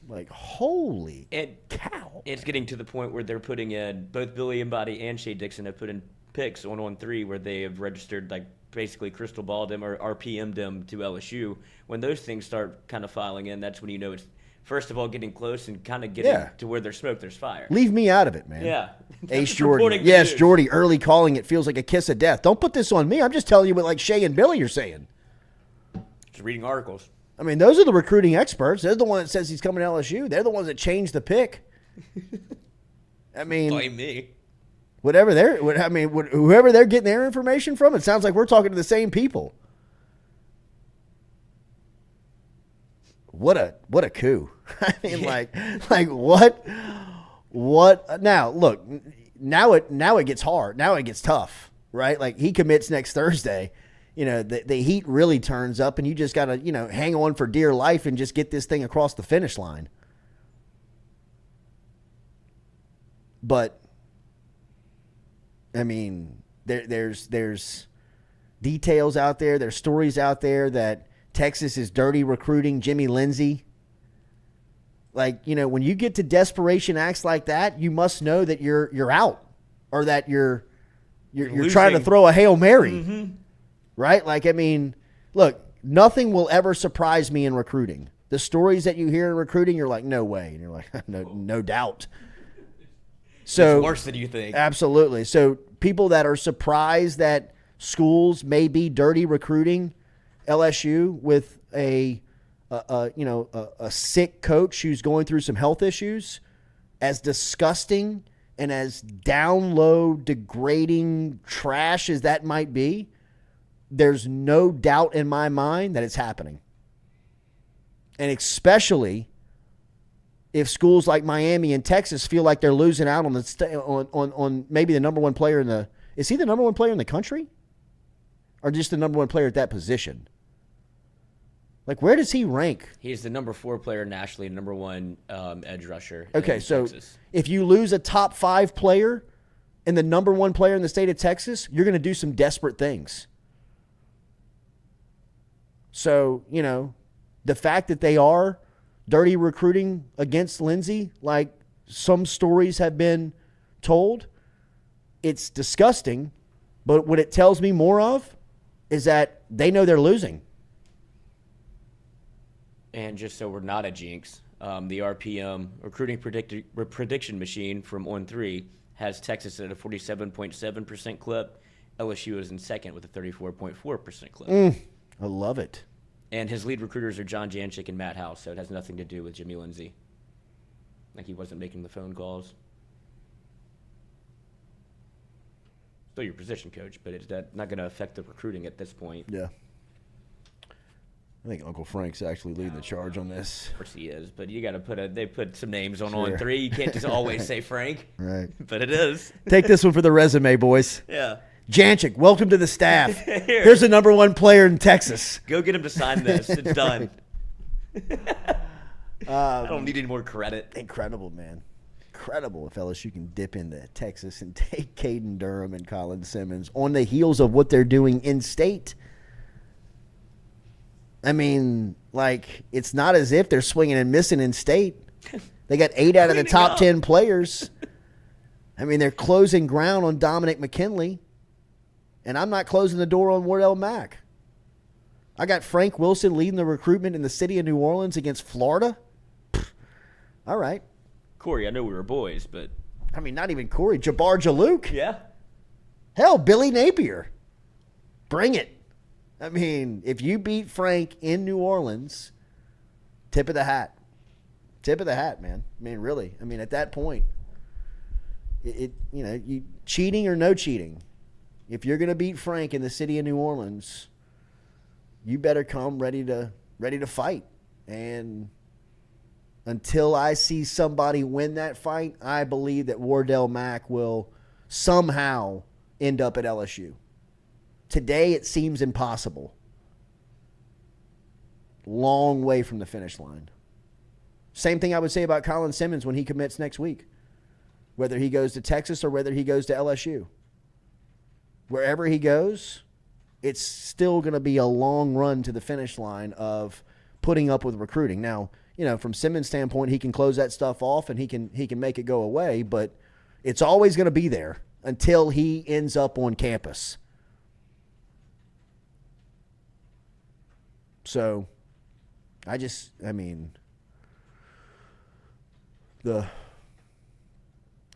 Like, holy cow! It's getting to the point where they're putting in both Billy Embody and Shea Dixon have put in picks on 3 where they have registered, like, basically crystal balled them or RPM'd them to LSU. When those things start kind of filing in, that's when you know it's. First of all, getting close and kind of getting to where there's smoke, there's fire. Leave me out of it, man. Yeah. Ace Jordy. Yes, Jordy, early calling it feels like a kiss of death. Don't put this on me. I'm just telling you what, like, Shay and Billy are saying. Just reading articles. I mean, those are the recruiting experts. They're the one that says he's coming to LSU. They're the ones that changed the pick. I mean, blame me. Whoever they're getting their information from, it sounds like we're talking to the same people. What a coup. I mean, like what now, look, now it gets hard. Now it gets tough, right? Like, he commits next Thursday. You know, the heat really turns up, and you just got to, you know, hang on for dear life and just get this thing across the finish line. But I mean, there's details out there, there's stories out there that Texas is dirty recruiting Jimmy Lindsay. Like, you know, when you get to desperation acts like that, you must know that you're out, or that you're trying to throw a Hail Mary. Mm-hmm. Right? Like, I mean, look, nothing will ever surprise me in recruiting. The stories that you hear in recruiting, you're like, no way. And you're like, no doubt. So It's worse than you think. Absolutely. So people that are surprised that schools may be dirty recruiting LSU with a sick coach who's going through some health issues, as disgusting and as down low, degrading trash as that might be, there's no doubt in my mind that it's happening. And especially if schools like Miami and Texas feel like they're losing out on on maybe the number one player in the – is he the number one player in the country? Or just the number one player at that position? Like, where does he rank? He's the number 4 player nationally, number 1 edge rusher. Okay, in so Texas. if you lose a top 5 player and the number 1 player in the state of Texas, you're going to do some desperate things. So, the fact that they are dirty recruiting against Lindsay, like some stories have been told, it's disgusting. But what it tells me more of is that they know they're losing. And just so we're not a jinx, the RPM recruiting prediction machine from On3 has Texas at a 47.7% clip. LSU is in second with a 34.4% clip. I love it. And his lead recruiters are John Janchik and Matt House, so it has nothing to do with Jimmy Lindsay. Like he wasn't making the phone calls. Still your position coach, but it's not going to affect the recruiting at this point. Yeah. I think Uncle Frank's actually leading the charge on this. Of course he is, but you got to they put some names on Sure. On3. You can't just always say Frank. Right. But it is. Take this one for the resume, boys. Yeah. Janchik, welcome to the staff. Here's the number 1 player in Texas. Go get him to sign this. It's done. I don't need any more credit. Incredible, man. Incredible if LSU can dip into Texas and take Caden Durham and Colin Simmons on the heels of what they're doing in state. I mean, like, it's not as if they're swinging and missing in state. They got 8 out of the top 10 players. I mean, they're closing ground on Dominic McKinley. And I'm not closing the door on Wardell Mack. I got Frank Wilson leading the recruitment in the city of New Orleans against Florida. All right. Corey, I know we were boys, but I mean, not even Corey. Jabbar Jalouk. yeah. Hell, Billy Napier. Bring it. I mean, if you beat Frank in New Orleans, tip of the hat. Tip of the hat, man. I mean, really. I mean, at that point, you cheating or no cheating. If you're going to beat Frank in the city of New Orleans, you better come ready to fight. And until I see somebody win that fight, I believe that Wardell Mack will somehow end up at LSU. Today, it seems impossible. Long way from the finish line. Same thing I would say about Colin Simmons when he commits next week. Whether he goes to Texas or whether he goes to LSU. Wherever he goes, it's still going to be a long run to the finish line of putting up with recruiting. Now, from Simmons' standpoint, he can close that stuff off and he can make it go away, but it's always going to be there until he ends up on campus. So, the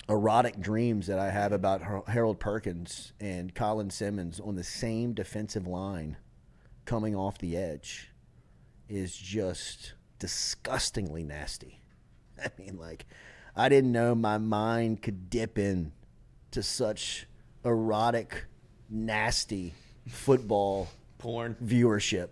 erotic dreams that I have about Harold Perkins and Colin Simmons on the same defensive line coming off the edge is just disgustingly nasty. I mean, I didn't know my mind could dip in to such erotic, nasty football Porn. viewership.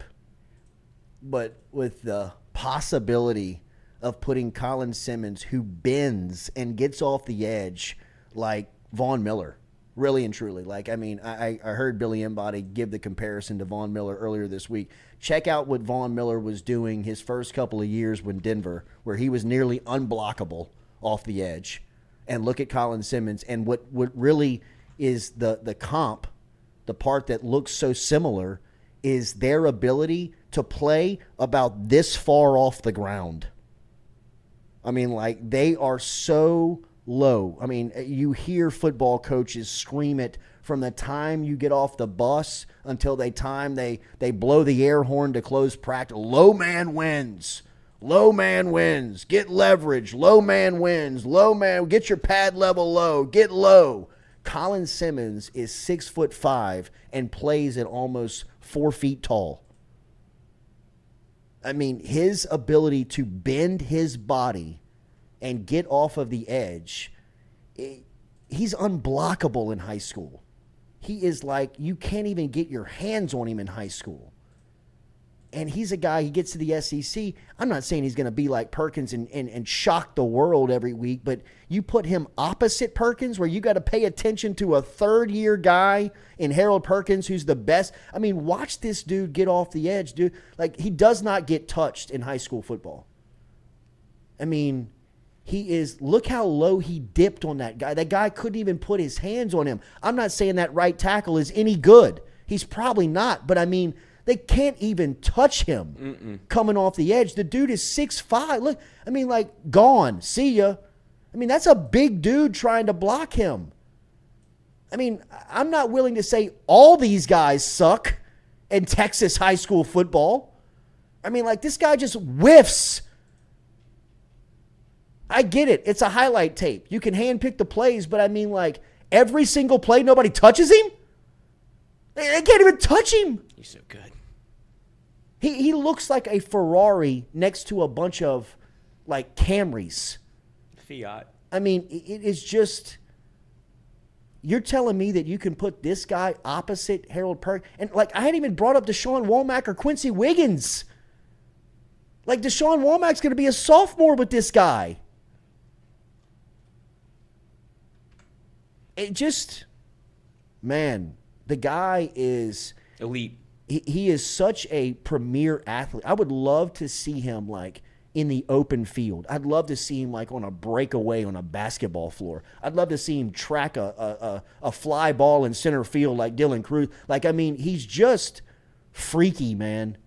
But with the possibility of putting Colin Simmons, who bends and gets off the edge like Von Miller, really and truly. I heard Billy Embody give the comparison to Von Miller earlier this week. Check out what Von Miller was doing his first couple of years with Denver, where he was nearly unblockable off the edge. And look at Colin Simmons. And what really is the comp, the part that looks so similar, is their ability to play about this far off the ground. I mean, they are so low. I mean, you hear football coaches scream it from the time you get off the bus until they blow the air horn to close practice. Low man wins. Low man wins. Get leverage. Low man wins. Low man, get your pad level low. Get low. Colin Simmons is 6'5" and plays at almost 4 feet tall. I mean, his ability to bend his body and get off of the edge, he's unblockable in high school. He is like, you can't even get your hands on him in high school. And he's a guy, he gets to the SEC. I'm not saying he's going to be like Perkins and shock the world every week, but you put him opposite Perkins where you got to pay attention to a third-year guy in Harold Perkins who's the best. I mean, watch this dude get off the edge, dude. Like, he does not get touched in high school football. I mean, he is, look how low he dipped on that guy. That guy couldn't even put his hands on him. I'm not saying that right tackle is any good. He's probably not, but I mean, they can't even touch him coming off the edge. The dude is 6'5". Look, I mean, like, gone. See ya. I mean, that's a big dude trying to block him. I mean, I'm not willing to say all these guys suck in Texas high school football. I mean, like, this guy just whiffs. I get it. It's a highlight tape. You can handpick the plays, but I mean, like, every single play, nobody touches him? They can't even touch him. He's so good. He looks like a Ferrari next to a bunch of, like, Camrys. Fiat. I mean, it is just, you're telling me that you can put this guy opposite Harold Perkins. And, like, I hadn't even brought up Deshaun Womack or Quincy Wiggins. Like, Deshaun Womack's going to be a sophomore with this guy. It just, man, the guy is Elite. He is such a premier athlete. I would love to see him, like, in the open field. I'd love to see him, like, on a breakaway on a basketball floor. I'd love to see him track a fly ball in center field like Dylan Cruz. Like, I mean, he's just freaky, man.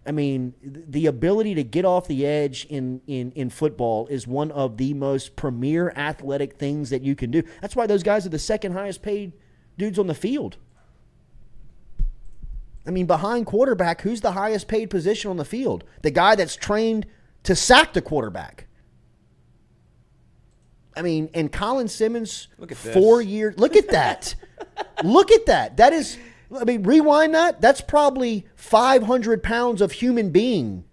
I mean, the ability to get off the edge in football is one of the most premier athletic things that you can do. That's why those guys are the second highest paid dudes on the field. I mean, behind quarterback, who's the highest paid position on the field? The guy that's trained to sack the quarterback. I mean, and Colin Simmons, Look at this. 4 years. Look at that. Look at that. That is, I mean, rewind that. That's probably 500 pounds of human being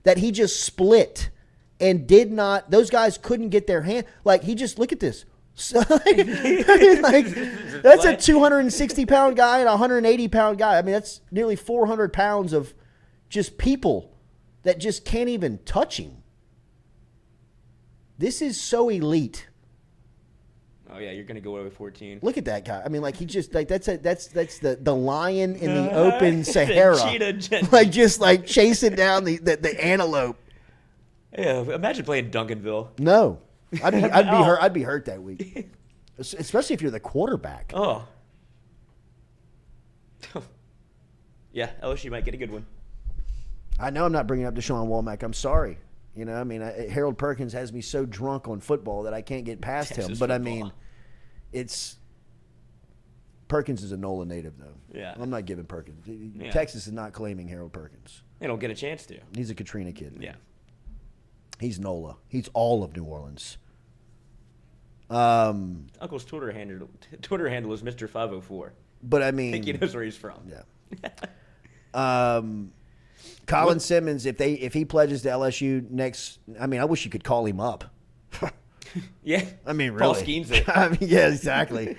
that he just split and did not, those guys couldn't get their hand. Like, he just, look at this. So, I mean, like, that's a 260-pound guy and a 180-pound guy. I mean, that's nearly 400 pounds of just people that just can't even touch him. This is so elite. Oh yeah, you're gonna go over 14. Look at that guy. I mean, like, he just, like, that's the lion in the open Sahara. Cheetah. Like, just like chasing down the antelope. Yeah, imagine playing Duncanville. No. I'd be hurt that week. Especially if you're the quarterback. Oh. Yeah, LSU might get a good one. I know I'm not bringing up Deshaun Womack. I'm sorry. You know, I mean, Harold Perkins has me so drunk on football that I can't get past him. Texas But, football. I mean, Perkins is a NOLA native, though. Yeah. I'm not giving Perkins. Yeah. Texas is not claiming Harold Perkins. They don't get a chance to. He's a Katrina kid. Yeah. He's NOLA. He's all of New Orleans. Uncle's Twitter handle is Mr. 504. But, I I mean. think he knows where he's from. Yeah. Colin Simmons, if he pledges to LSU next, I mean, I wish you could call him up. Yeah. I mean, really. Paul schemes it. I mean, yeah, exactly.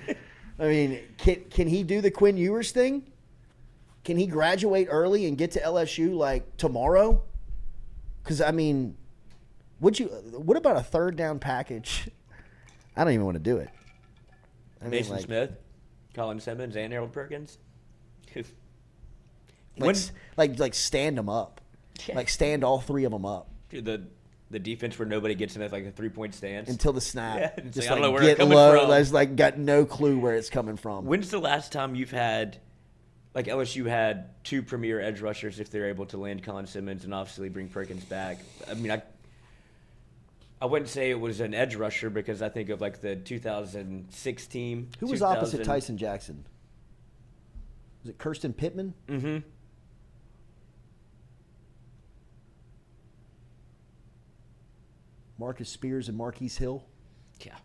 I mean, can he do the Quinn Ewers thing? Can he graduate early and get to LSU like tomorrow? Because, I mean, what about a third down package? I don't even want to do it. I mean, Mason Smith, Colin Simmons, and Harold Perkins. like stand them up. Yeah. Like stand all three of them up. The defense where nobody gets in at like a 3-point stance. Until the snap. Yeah, it's Just like, I don't know like where it's get coming low. from. There's like got no clue where it's coming from. When's the last time you've had, like LSU had two premier edge rushers if they're able to land Colin Simmons and obviously bring Perkins back? I mean, I wouldn't say it was an edge rusher because I think of like the 2006 team. Who was opposite Tyson Jackson? Was it Kirsten Pittman? Mm-hmm. Marcus Spears and Marquise Hill. Yeah.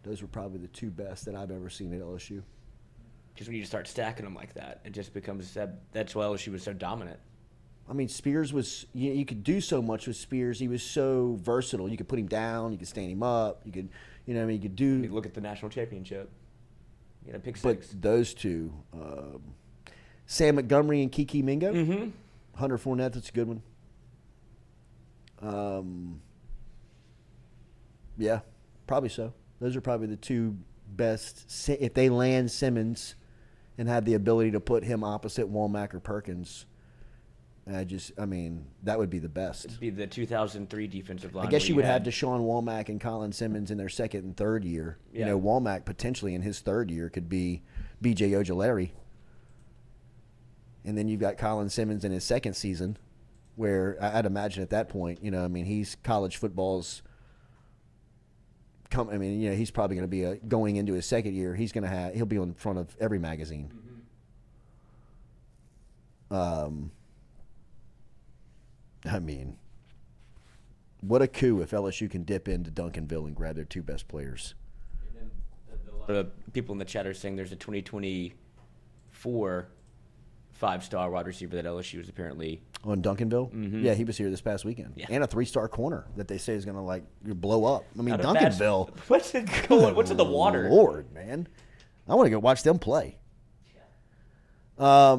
Those were probably the two best that I've ever seen at LSU. Because when you start stacking them like that, it just becomes that's why LSU was so dominant. I mean, Spears was you could do so much with Spears. He was so versatile. You could put him down. You could stand him up. You could, you could do. You look at the national championship. You know, pick But six. those two, Sam Montgomery and Kiki Mingo, Mm-hmm. Hunter Fournette, that's a good one. Yeah, probably so. Those are probably the two best. If they land Simmons and have the ability to put him opposite Womack or Perkins, that would be the best. It'd be the 2003 defensive line. I guess where you would have Deshaun Womack and Colin Simmons in their second and third year. Yeah. Womack potentially in his third year could be B.J. Ojulari. And then you've got Colin Simmons in his second season, where I'd imagine at that point, he's college football's he's probably going to be going into his second year. He'll be in front of every magazine. What a coup if LSU can dip into Duncanville and grab their two best players. A lot of people in the chat are saying there's a 2024 5-star wide receiver that LSU is apparently On Duncanville? Mm-hmm. Yeah, he was here this past weekend. Yeah. And a 3-star corner that they say is going to blow up. I mean, Not a bad- Duncanville. What's in the water? Lord, man. I want to go watch them play. All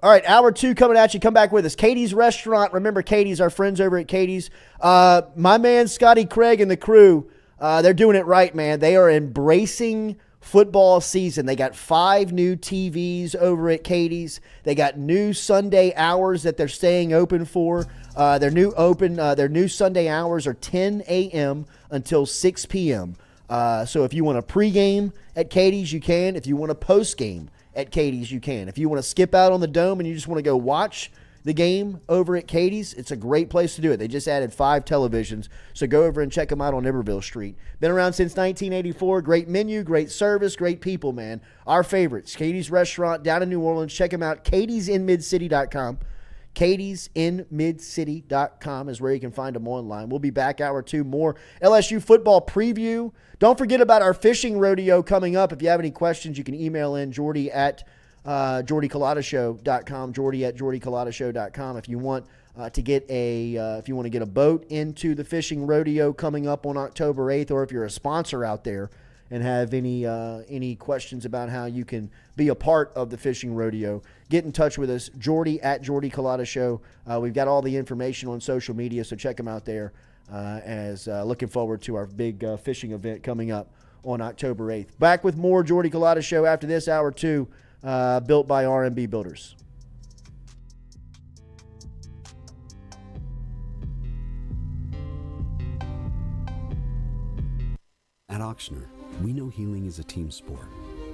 right, hour 2 coming at you. Come back with us. Katie's Restaurant. Remember, Katie's, our friends over at Katie's. My man, Scotty Craig and the crew, they're doing it right, man. They are embracing football season. They got 5 new TVs over at Katie's. They got new Sunday hours that they're staying open for. Their new Sunday hours are 10 a.m. until 6 p.m. So if you want to pregame at Katie's, you can. If you want to postgame at Katie's, you can. If you want to skip out on the dome and you just want to go watch the game over at Katie's, it's a great place to do it. They just added 5 televisions, so go over and check them out on Iberville Street. Been around since 1984. Great menu, great service, great people, man. Our favorites, Katie's Restaurant down in New Orleans. Check them out, katiesinmidcity.com. katiesinmidcity.com is where you can find them online. We'll be back hour 2, more LSU football preview. Don't forget about our fishing rodeo coming up. If you have any questions, you can email in Jordy at jordyculotta.show.com, Jordy at jordyculotta.show.com. If you want to get a boat into the fishing rodeo coming up on October 8th, or if you're a sponsor out there and have any questions about how you can be a part of the fishing rodeo, get in touch with us, Jordy at Jordy Culotta Show. We've got all the information on social media, so check them out there. Looking forward to our big fishing event coming up on October 8th. Back with more Jordy Culotta Show after this hour 2, built by R&B Builders. At Ochsner, we know healing is a team sport.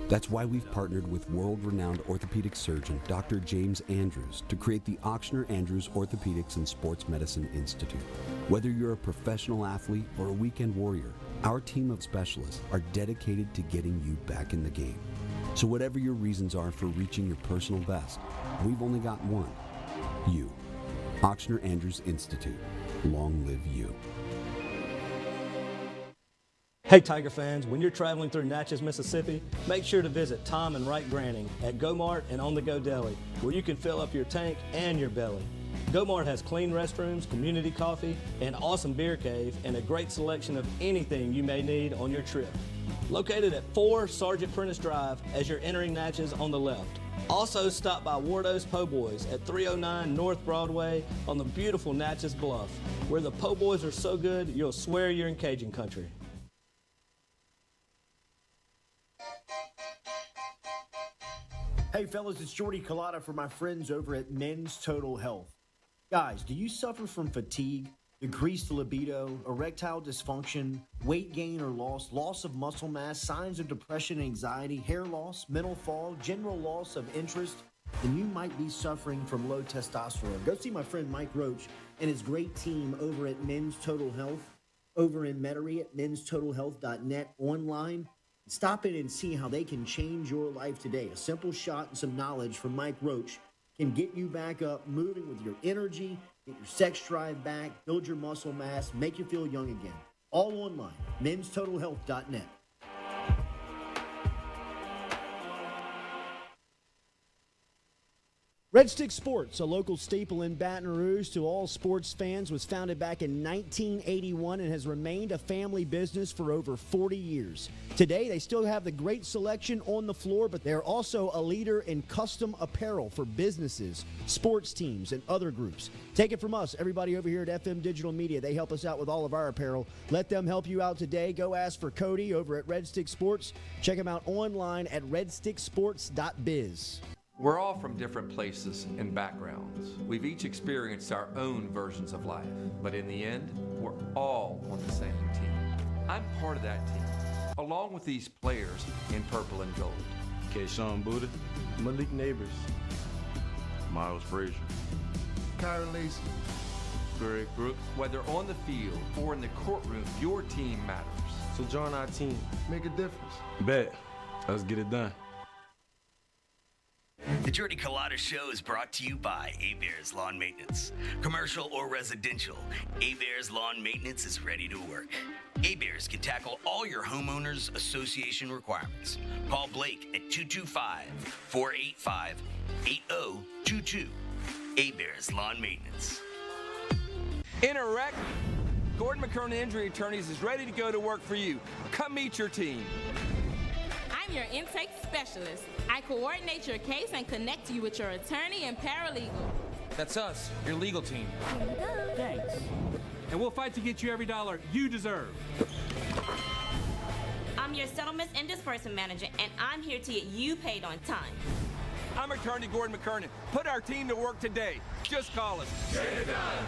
That's why we've partnered with world-renowned orthopedic surgeon Dr. James Andrews to create the Ochsner Andrews Orthopedics and Sports Medicine Institute. Whether you're a professional athlete or a weekend warrior, our team of specialists are dedicated to getting you back in the game. So whatever your reasons are for reaching your personal best, we've only got one: you. Ochsner Andrews Institute. Long live you. Hey Tiger fans, when you're traveling through Natchez, Mississippi, make sure to visit Tom and Wright Granning at Go-Mart and On The Go Deli, where you can fill up your tank and your belly. Go-Mart has clean restrooms, community coffee, an awesome beer cave, and a great selection of anything you may need on your trip. Located at 4 Sergeant Prentice Drive as you're entering Natchez on the left. Also stop by Wardo's Po' Boys at 309 North Broadway on the beautiful Natchez Bluff, where the Po' Boys are so good you'll swear you're in Cajun country. Hey fellas, it's Jordy Culotta for my friends over at Men's Total Health. Guys, do you suffer from fatigue, decreased libido, erectile dysfunction, weight gain or loss of muscle mass, signs of depression, anxiety, hair loss, mental fog, general loss of interest? Then you might be suffering from low testosterone. Go see my friend Mike Roach and his great team over at Men's Total Health, over in Metairie at menstotalhealth.net, online. Stop in and see how they can change your life today. A simple shot and some knowledge from Mike Roach can get you back up, moving with your energy, get your sex drive back, build your muscle mass, make you feel young again. All online, menstotalhealth.net. Red Stick Sports, a local staple in Baton Rouge to all sports fans, was founded back in 1981 and has remained a family business for over 40 years. Today, they still have the great selection on the floor, but they're also a leader in custom apparel for businesses, sports teams, and other groups. Take it from us, everybody over here at FM Digital Media. They help us out with all of our apparel. Let them help you out today. Go ask for Cody over at Red Stick Sports. Check him out online at redsticksports.biz. We're all from different places and backgrounds. We've each experienced our own versions of life, but in the end, we're all on the same team. I'm part of that team, along with these players in purple and gold. Kayshawn Buddha, Malik Neighbors, Miles Frazier, Kyron Lacy, Greg Brooks. Whether on the field or in the courtroom, your team matters. So join our team. make a difference. Bet. Let's get it done. The Jordy Culotta Show is brought to you by A-Bears Lawn Maintenance. Commercial or residential, A-Bears Lawn Maintenance is ready to work. A-Bears can tackle all your homeowners association requirements. Call Blake at 225-485-8022. A-Bears Lawn Maintenance. In a wreck, Gordon McKernan Injury Attorneys is ready to go to work for you. Come meet your team. I'm your intake specialist. I coordinate your case and connect you with your attorney and paralegal. That's us, your legal team. Thanks. And we'll fight to get you every dollar you deserve. I'm your settlements and disbursement manager, and I'm here to get you paid on time. I'm attorney Gordon McKernan. Put our team to work today. Just call us. Get it done.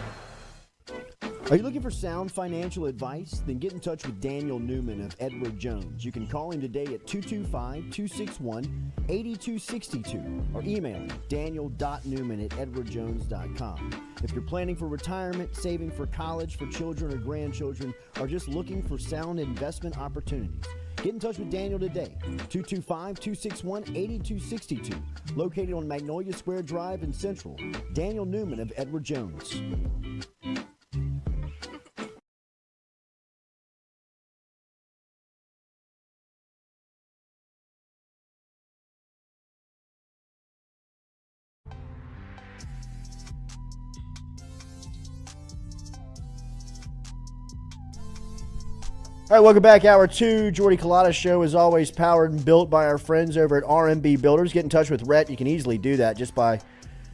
Are you looking for sound financial advice? Then get in touch with Daniel Newman of Edward Jones. You can call him today at 225-261-8262 or email him daniel.newman@edwardjones.com. If you're planning for retirement, saving for college, for children or grandchildren, or just looking for sound investment opportunities, get in touch with Daniel today, 225-261-8262, located on Magnolia Square Drive in Central. Daniel Newman of Edward Jones. All right, welcome back. Hour 2, Jordy Culotta Show is always powered and built by our friends over at RMB Builders. Get in touch with Rhett. You can easily do that just by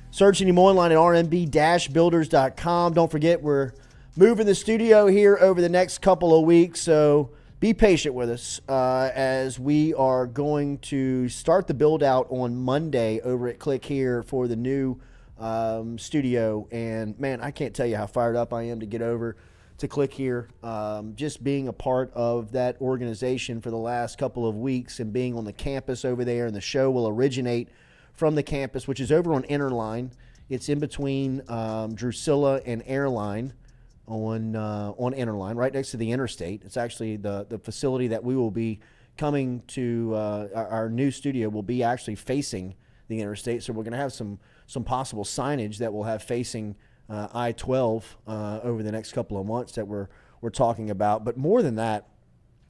searching him online at rmb-builders.com. Don't forget, we're moving the studio here over the next couple of weeks, so be patient with us as we are going to start the build-out on Monday over at Click Here for the new studio. And, man, I can't tell you how fired up I am to get over to Click Here. Just being a part of that organization for the last couple of weeks and being on the campus over there, and the show will originate from the campus, which is over on Interline. It's in between Drusilla and Airline on Interline, right next to the interstate. It's actually the facility that we will be coming to. Our new studio will be actually facing the interstate, so we're going to have some possible signage that we'll have facing I-12 over the next couple of months that we're talking about. But more than that,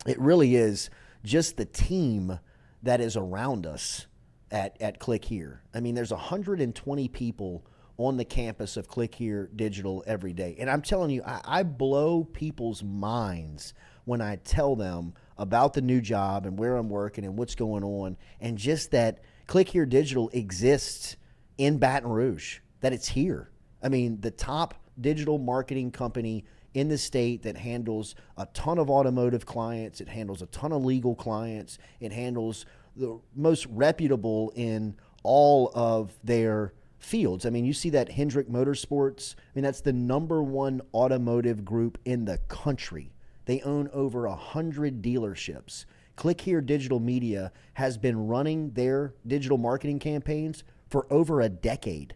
it really is just the team that is around us at Click Here. I mean, there's 120 people on the campus of Click Here Digital every day. And I'm telling you, I blow people's minds when I tell them about the new job and where I'm working and what's going on, and just that Click Here Digital exists in Baton Rouge, that it's here. I mean, the top digital marketing company in the state that handles a ton of automotive clients. It handles a ton of legal clients. It handles the most reputable in all of their fields. I mean, you see that Hendrick Motorsports. I mean, that's the #1 automotive group in the country. They own over 100 dealerships. Click Here Digital Media has been running their digital marketing campaigns for over a decade.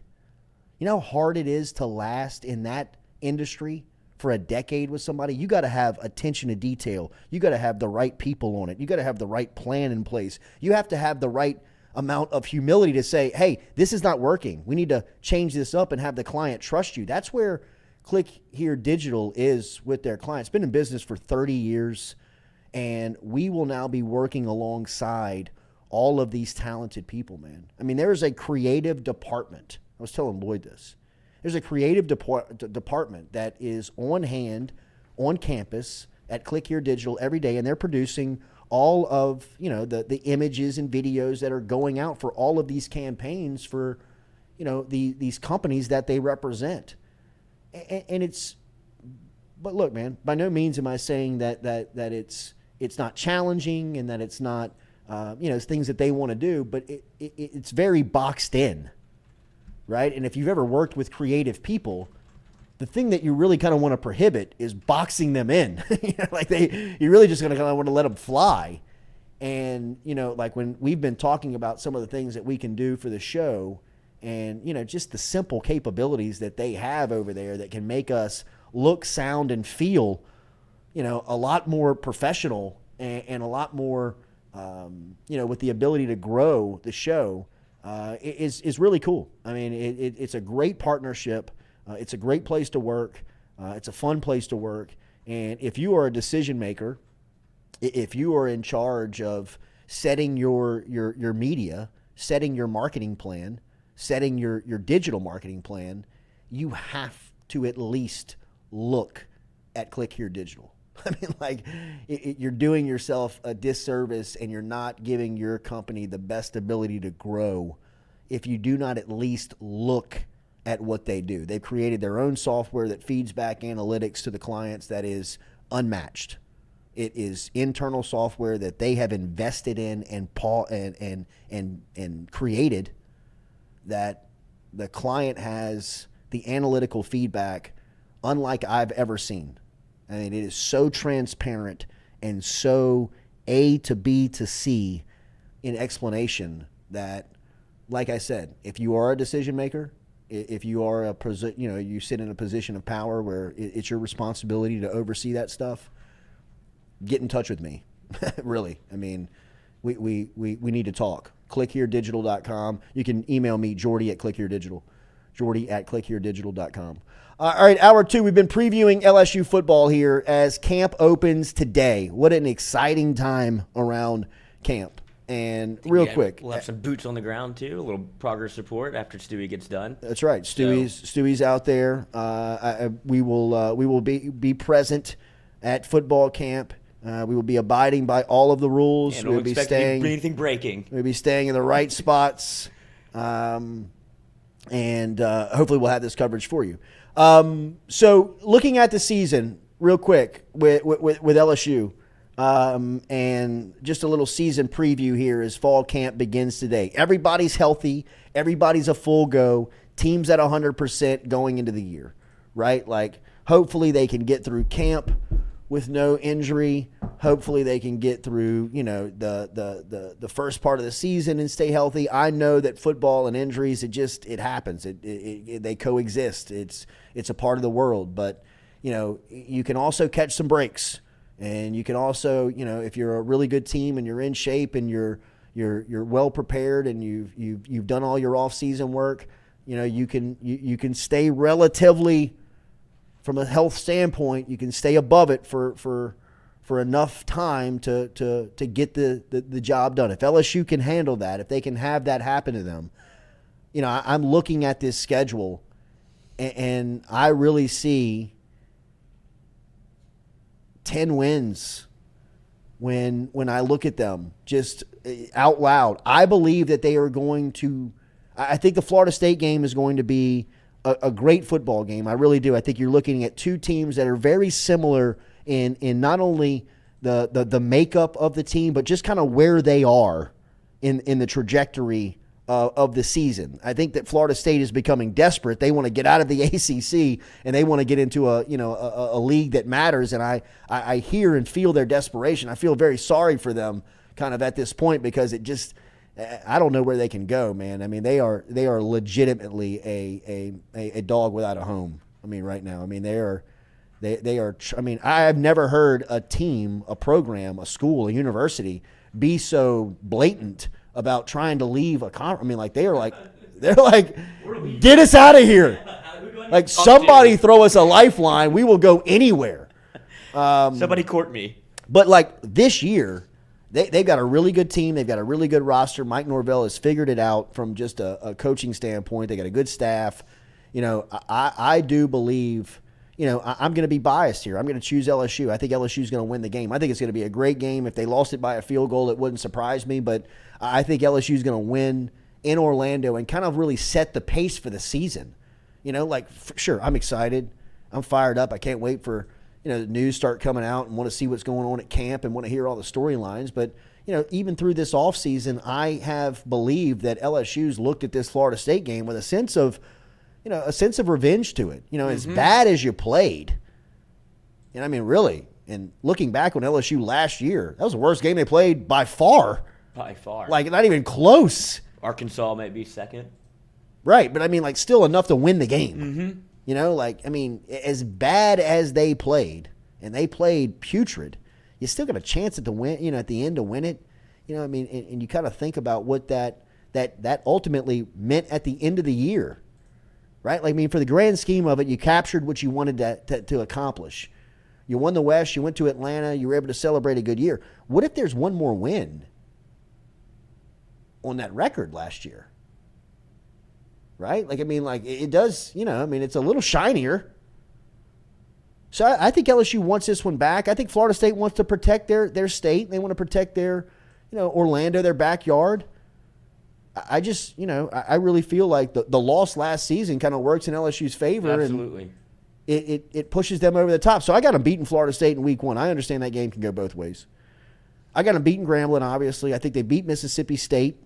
You know how hard it is to last in that industry for a decade with somebody? You got to have attention to detail. You got to have the right people on it. You got to have the right plan in place. You have to have the right amount of humility to say, hey, this is not working. We need to change this up and have the client trust you. That's where Click Here Digital is with their clients. Been in business for 30 years, and we will now be working alongside all of these talented people, man. I mean, there is a creative department. I was telling Lloyd this. There's a creative department that is on hand, on campus at Click Here Digital every day, and they're producing all of, the images and videos that are going out for all of these campaigns for, these companies that they represent. And but look, man, by no means am I saying that it's not challenging and that it's not, things that they want to do, but it's very boxed in, right? And if you've ever worked with creative people, the thing that you really kind of want to prohibit is boxing them in. You're really just going to kind of want to let them fly. And, like when we've been talking about some of the things that we can do for the show, and, just the simple capabilities that they have over there that can make us look, sound, and feel, a lot more professional and a lot more, with the ability to grow the show, is really cool. I mean, it's a great partnership. It's a great place to work. It's a fun place to work. And if you are a decision maker, if you are in charge of setting your media, setting your marketing plan, setting your digital marketing plan, you have to at least look at Click Here Digital. I mean, you're doing yourself a disservice and you're not giving your company the best ability to grow if you do not at least look at what they do. They've created their own software that feeds back analytics to the clients that is unmatched. It is internal software that they have invested in and created, that the client has the analytical feedback unlike I've ever seen. I mean, it is so transparent and so A to B to C in explanation that, like I said, if you are a decision maker, if you are you sit in a position of power where it's your responsibility to oversee that stuff, get in touch with me. Really. I mean, we need to talk. ClickHereDigital.com. You can email me, Jordy at ClickHereDigital. Jordy at ClickHereDigital.com. All right, hour 2. We've been previewing LSU football here as camp opens today. What an exciting time around camp. And real quick, we'll have some boots on the ground too, a little progress report after Stewie gets done. That's right. Stewie's out there. We will be present at football camp. We will be abiding by all of the ruls. And we'll be staying anything breaking. We'll be staying in the right spots, and hopefully we'll have this coverage for you. So looking at the season real quick with LSU. And just a little season preview here as fall camp begins today. Everybody's healthy. Everybody's a full go. Teams at 100% going into the year, right? Like, hopefully they can get through camp with no injury. Hopefully they can get through, the first part of the season and stay healthy. I know that football and injuries, it happens. They coexist. It's a part of the world. But, you can also catch some breaks. And you can also, if you're a really good team and you're in shape and you're well prepared and you've done all your off-season work, you can stay relatively, from a health standpoint, you can stay above it for enough time to get the job done. If LSU can handle that, if they can have that happen to them, I'm looking at this schedule and I really see 10 wins when I look at them just out loud. I believe that they are going to – I think the Florida State game is going to be a great football game. I really do. I think you're looking at two teams that are very similar in not only the makeup of the team, but just kind of where they are in the trajectory of the season. I think that Florida State is becoming desperate. They want to get out of the ACC and they want to get into a league that matters. And I hear and feel their desperation. I feel very sorry for them kind of at this point because I don't know where they can go, man. I mean, they are legitimately a dog without a home. I mean, right now. I mean, they are. I mean, I have never heard a team, a program, a school, a university be so blatant about trying to leave a conference. I mean, they're like, get us out of here. Like, somebody throw us a lifeline. We will go anywhere. Somebody court me. But, like, this year, they've got a really good team. They've got a really good roster. Mike Norvell has figured it out from just a coaching standpoint. They got a good staff. I do believe, I'm going to be biased here. I'm going to choose LSU. I think LSU is going to win the game. I think it's going to be a great game. If they lost it by a field goal, it wouldn't surprise me. But I think LSU is going to win in Orlando and kind of really set the pace for the season. Sure, I'm excited. I'm fired up. I can't wait for, the news start coming out and want to see what's going on at camp and want to hear all the storylines. But, even through this offseason, I have believed that LSU's looked at this Florida State game with a sense of revenge to it. As bad as you played. And I mean, really, and looking back on LSU last year, that was the worst game they played by far. By far. Like, not even close. Arkansas might be second. Right, but I mean, like, still enough to win the game. As bad as they played, and they played putrid, you still got a chance at the win. At the end to win it. And you kind of think about what that ultimately meant at the end of the year, right? For the grand scheme of it, you captured what you wanted to accomplish. You won the West. You went to Atlanta. You were able to celebrate a good year. What if there's one more win on that record last year? Right? It does, it's a little shinier. So I think LSU wants this one back. I think Florida State wants to protect their state. They want to protect their, Orlando, their backyard. I just, I really feel like the loss last season kind of works in LSU's favor. Absolutely. And it pushes them over the top. So I got them beating Florida State in week 1. I understand that game can go both ways. I got them beating Grambling, obviously. I think they beat Mississippi State.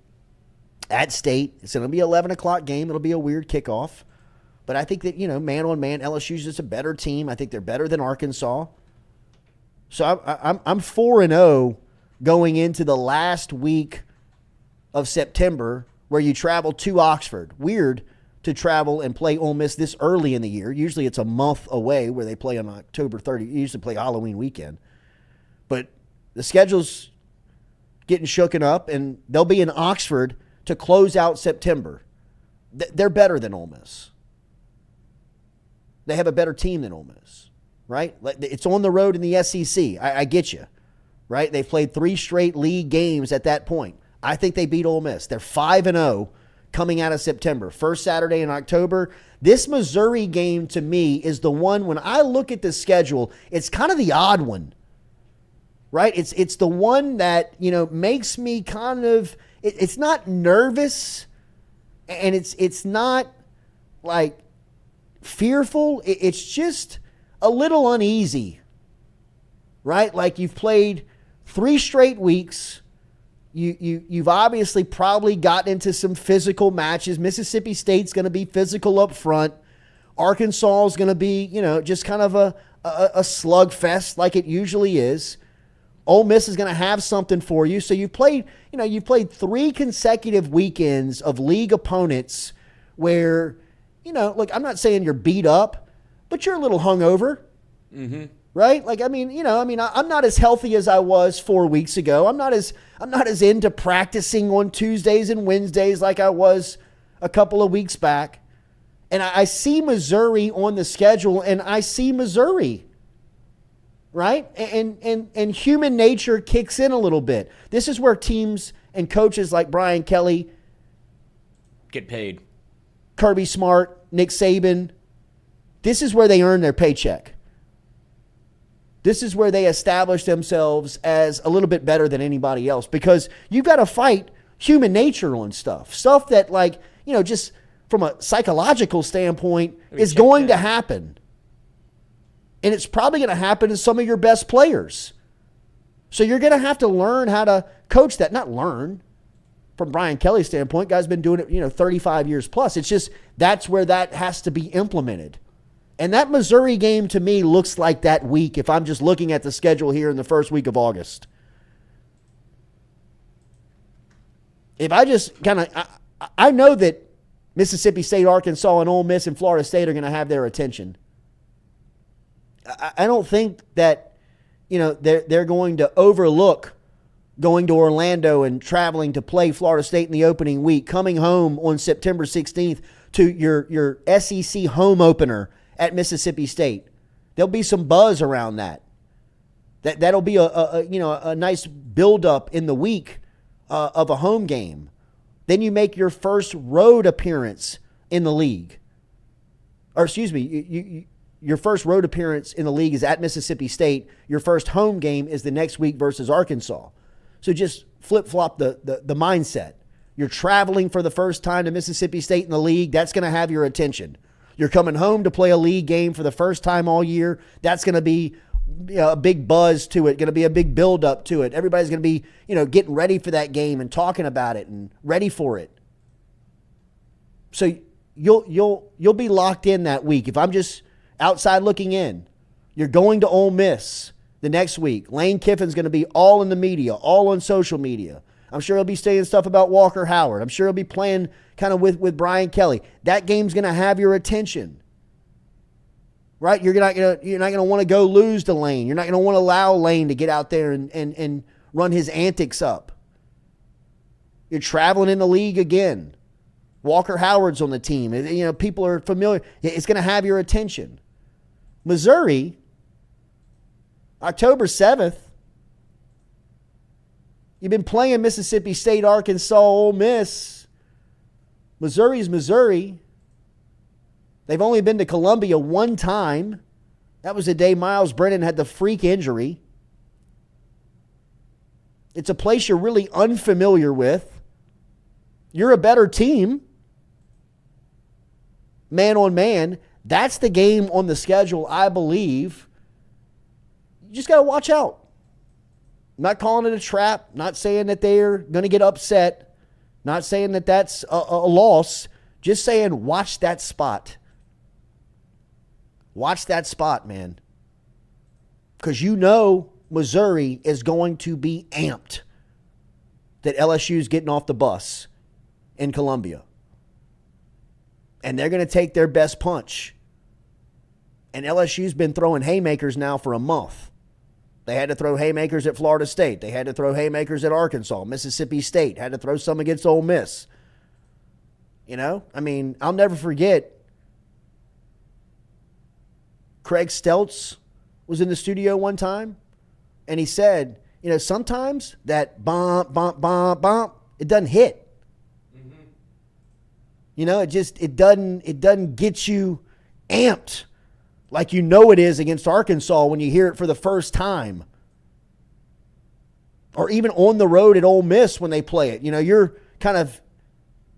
At State. It's going to be an 11 o'clock game. It'll be a weird kickoff. But I think that, man on man, LSU's just a better team. I think they're better than Arkansas. So I'm 4-0 going into the last week of September where you travel to Oxford. Weird to travel and play Ole Miss this early in the year. Usually it's a month away where they play on October 30. You usually play Halloween weekend. But the schedule's getting shooken up, and they'll be in Oxford to close out September. They're better than Ole Miss. They have a better team than Ole Miss, right? It's on the road in the SEC. I get you, right? They've played 3 straight league games at that point. I think they beat Ole Miss. They're 5-0 coming out of September. First Saturday in October. This Missouri game, to me, is the one, when I look at the schedule, it's kind of the odd one, right? It's the one that, makes me kind of... It's not nervous, and it's not like fearful. It's just a little uneasy, right? Like, you've played 3 straight weeks. You've obviously probably gotten into some physical matches. Mississippi State's going to be physical up front. Arkansas is going to be, just kind of a slugfest like it usually is. Ole Miss is going to have something for you. So you've played 3 consecutive weekends of league opponents where, look, I'm not saying you're beat up, but you're a little hungover, right? I'm not as healthy as I was 4 weeks ago. I'm not as into practicing on Tuesdays and Wednesdays like I was a couple of weeks back. And I see Missouri on the schedule, and I see Missouri. Right? And human nature kicks in a little bit. This is where teams and coaches like Brian Kelly get paid. Kirby Smart, Nick Saban. This is where they earn their paycheck. This is where they establish themselves as a little bit better than anybody else, because you've got to fight human nature on stuff. Stuff that, just from a psychological standpoint is going to happen. And it's probably going to happen to some of your best players. So you're going to have to learn how to coach that. Not learn from Brian Kelly's standpoint. Guy's been doing it, 35 years plus. It's just that's where that has to be implemented. And that Missouri game to me looks like that week if I'm just looking at the schedule here in the first week of August. If I just I know that Mississippi State, Arkansas, and Ole Miss and Florida State are going to have their attention. I don't think that, they're going to overlook going to Orlando and traveling to play Florida State in the opening week, coming home on September 16th to your SEC home opener at Mississippi State. There'll be some buzz around that. That'll be a nice buildup in the week of a home game. Then you make your first road appearance in the league. Or excuse me, your first road appearance in the league is at Mississippi State. Your first home game is the next week versus Arkansas. So just flip-flop the mindset. You're traveling for the first time to Mississippi State in the league. That's going to have your attention. You're coming home to play a league game for the first time all year. That's going to be a big buzz to it, going to be a big build-up to it. Everybody's going to be, getting ready for that game and talking about it and ready for it. So you'll be locked in that week. If I'm just outside looking in, you're going to Ole Miss the next week. Lane Kiffin's going to be all in the media, all on social media. I'm sure he'll be saying stuff about Walker Howard. I'm sure he'll be playing kind of with Brian Kelly. That game's going to have your attention. Right? You're not going to want to go lose to Lane. You're not going to want to allow Lane to get out there and run his antics up. You're traveling in the league again. Walker Howard's on the team. People are familiar. It's going to have your attention. Missouri, October 7th, you've been playing Mississippi State, Arkansas, Ole Miss. Missouri's Missouri. They've only been to Columbia one time. That was the day Miles Brennan had the freak injury. It's a place you're really unfamiliar with. You're a better team. Man on man. That's the game on the schedule, I believe. You just got to watch out. I'm not calling it a trap. Not saying that they're going to get upset. Not saying that that's a loss. Just saying watch that spot. Watch that spot, man. Because Missouri is going to be amped that LSU's getting off the bus in Columbia. And they're going to take their best punch. And LSU's been throwing haymakers now for a month. They had to throw haymakers at Florida State. They had to throw haymakers at Arkansas. Mississippi State had to throw some against Ole Miss. I'll never forget Craig Stelz was in the studio one time, and he said, sometimes that bump, it doesn't hit. It doesn't get you amped like it is against Arkansas when you hear it for the first time. Or even on the road at Ole Miss when they play it. You're kind of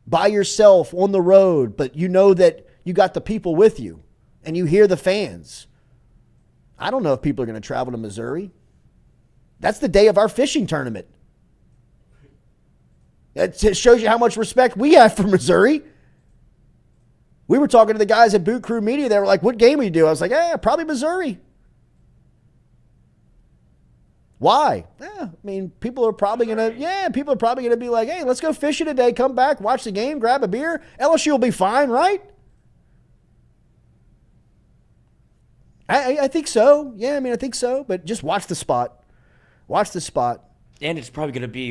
by yourself on the road, but that you got the people with you and you hear the fans. I don't know if people are going to travel to Missouri. That's the day of our fishing tournament. It shows you how much respect we have for Missouri. We were talking to the guys at Boot Crew Media. They were like, what game will you do? I was like, probably Missouri. Why? People are probably going to be like, hey, let's go fishing today. Come back, watch the game, grab a beer. LSU will be fine, right? I think so. Yeah, I think so. But just watch the spot. Watch the spot. And it's probably going to be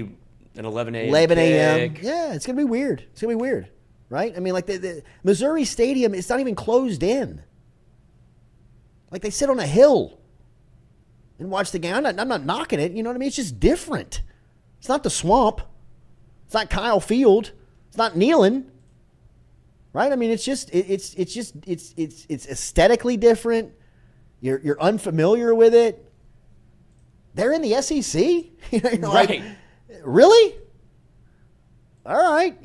an 11 a.m. 11 a.m. Yeah, it's going to be weird. It's going to be weird. Right? The Missouri Stadium, it's not even closed in. Like they sit on a hill and watch the game. I'm not knocking it. You know what I mean? It's just different. It's not the Swamp. It's not Kyle Field. It's not Neyland. Right? It's aesthetically different. You're unfamiliar with it. They're in the SEC? Right. Really? All right.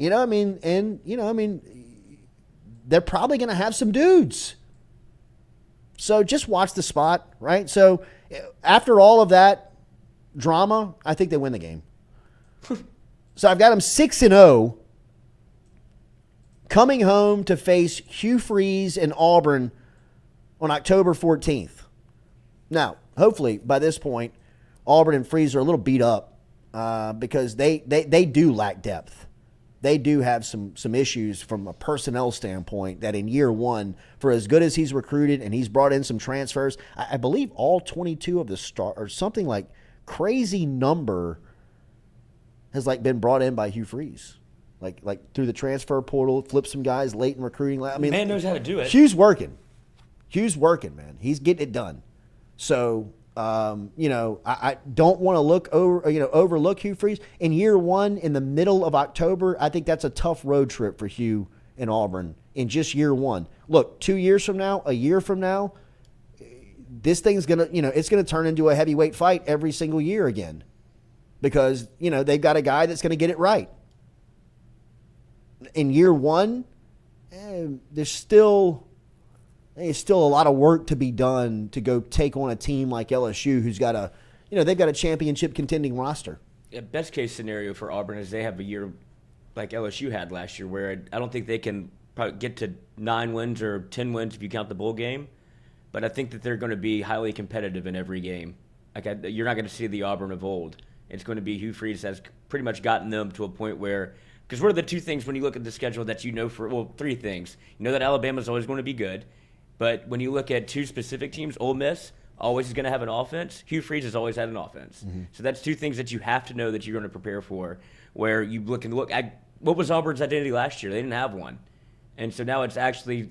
They're probably going to have some dudes. So just watch the spot, right? So after all of that drama, I think they win the game. So I've got them 6-0 coming home to face Hugh Freeze and Auburn on October 14th. Now, hopefully by this point, Auburn and Freeze are a little beat up because they do lack depth. They do have some issues from a personnel standpoint that in year one, for as good as he's recruited and he's brought in some transfers, I believe all 22 of the stars or something like crazy number has been brought in by Hugh Freeze. like through the transfer portal, flip some guys late in recruiting. I mean, man knows how to do it. Hugh's working, man. He's getting it done. So, I don't want to overlook Hugh Freeze. In year one, in the middle of October, I think that's a tough road trip for Hugh and Auburn in just year one. Look, 2 years from now, a year from now, this thing's going to, it's going to turn into a heavyweight fight every single year again because, they've got a guy that's going to get it right. In year one, there's still a lot of work to be done to go take on a team like LSU who's got they've got a championship contending roster. Yeah, best case scenario for Auburn is they have a year like LSU had last year where I don't think they can probably get to 9 wins or 10 wins if you count the bowl game. But I think that they're going to be highly competitive in every game. You're not going to see the Auburn of old. It's going to be Hugh Freeze has pretty much gotten them to a point where – because what are the two things when you look at the schedule that three things. You know that Alabama's always going to be good. But when you look at two specific teams, Ole Miss always is going to have an offense. Hugh Freeze has always had an offense. Mm-hmm. So that's two things that you have to know that you're going to prepare for where you look at what was Auburn's identity last year? They didn't have one. And so now it's actually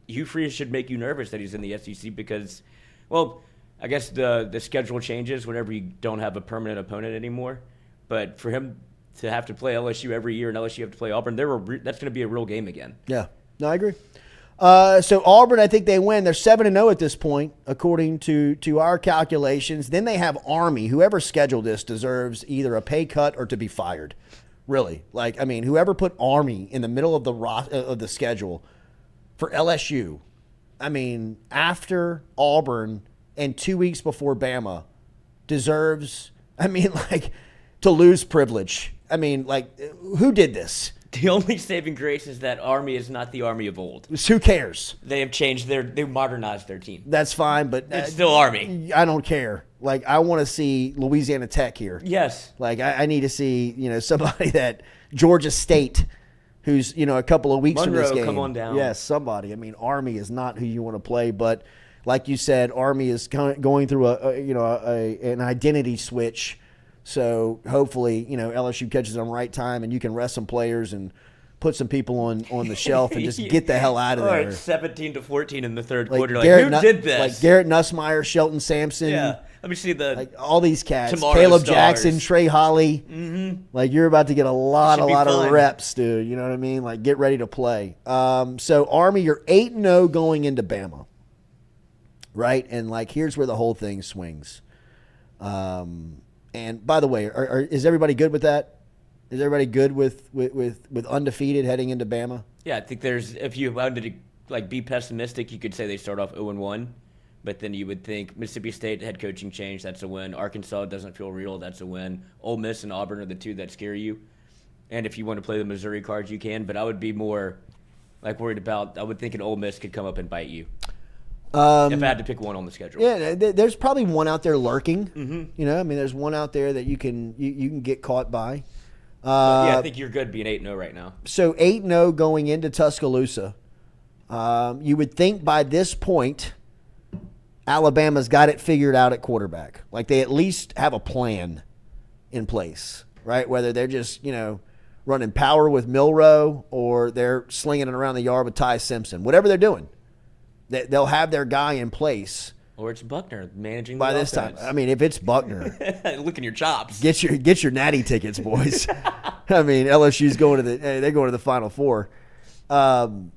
Hugh Freeze should make you nervous that he's in the SEC because, well, I guess the schedule changes whenever you don't have a permanent opponent anymore. But for him to have to play LSU every year and LSU have to play Auburn, that's going to be a real game again. Yeah, no, I agree. So Auburn, I think they win. They're 7-0 at this point, according to our calculations. Then they have Army. Whoever scheduled this deserves either a pay cut or to be fired. Really, whoever put Army in the middle of the schedule for LSU, after Auburn and 2 weeks before Bama, deserves, to lose privilege. Who did this? The only saving grace is that Army is not the Army of old. Who cares? They have changed they modernized their team. That's fine, but it's still Army. I don't care. I want to see Louisiana Tech here. Yes. I need to see, somebody that Georgia State, who's, a couple of weeks Monroe, from this game. Come on down. Yes, somebody. Army is not who you want to play, but like you said, Army is going through an identity switch. So hopefully, LSU catches them right time and you can rest some players and put some people on the shelf and just get the hell out of there. All right, 17-14 in the third quarter. Who did this? Like Garrett Nussmeier, Shelton Sampson. Yeah. Let me see all these cats. stars. Caleb Jackson, Trey Holly. Mm-hmm. You're about to get a lot fun. of reps, dude. You know what I mean? Get ready to play. So Army, you're 8-0 going into Bama. Right? And here's where the whole thing swings. And by the way, is everybody good with that? Is everybody good with undefeated heading into Bama? Yeah, I think if you wanted to be pessimistic, you could say they start off 0-1, but then you would think Mississippi State head coaching change, that's a win. Arkansas doesn't feel real, that's a win. Ole Miss and Auburn are the two that scare you. And if you want to play the Missouri cards, you can, but I would be more worried about. I would think an Ole Miss could come up and bite you. If I had to pick one on the schedule. Yeah, there's probably one out there lurking. Mm-hmm. There's one out there that you can get caught by. I think you're good being 8-0 right now. So 8-0 going into Tuscaloosa. You would think by this point, Alabama's got it figured out at quarterback. They at least have a plan in place, right? Whether they're just, running power with Milroe or they're slinging it around the yard with Ty Simpson. Whatever they're doing, they'll have their guy in place. Or it's Buckner managing by the this offense. time. If it's Buckner, licking your chops. Get your natty tickets, boys. LSU's going to the Final Four. So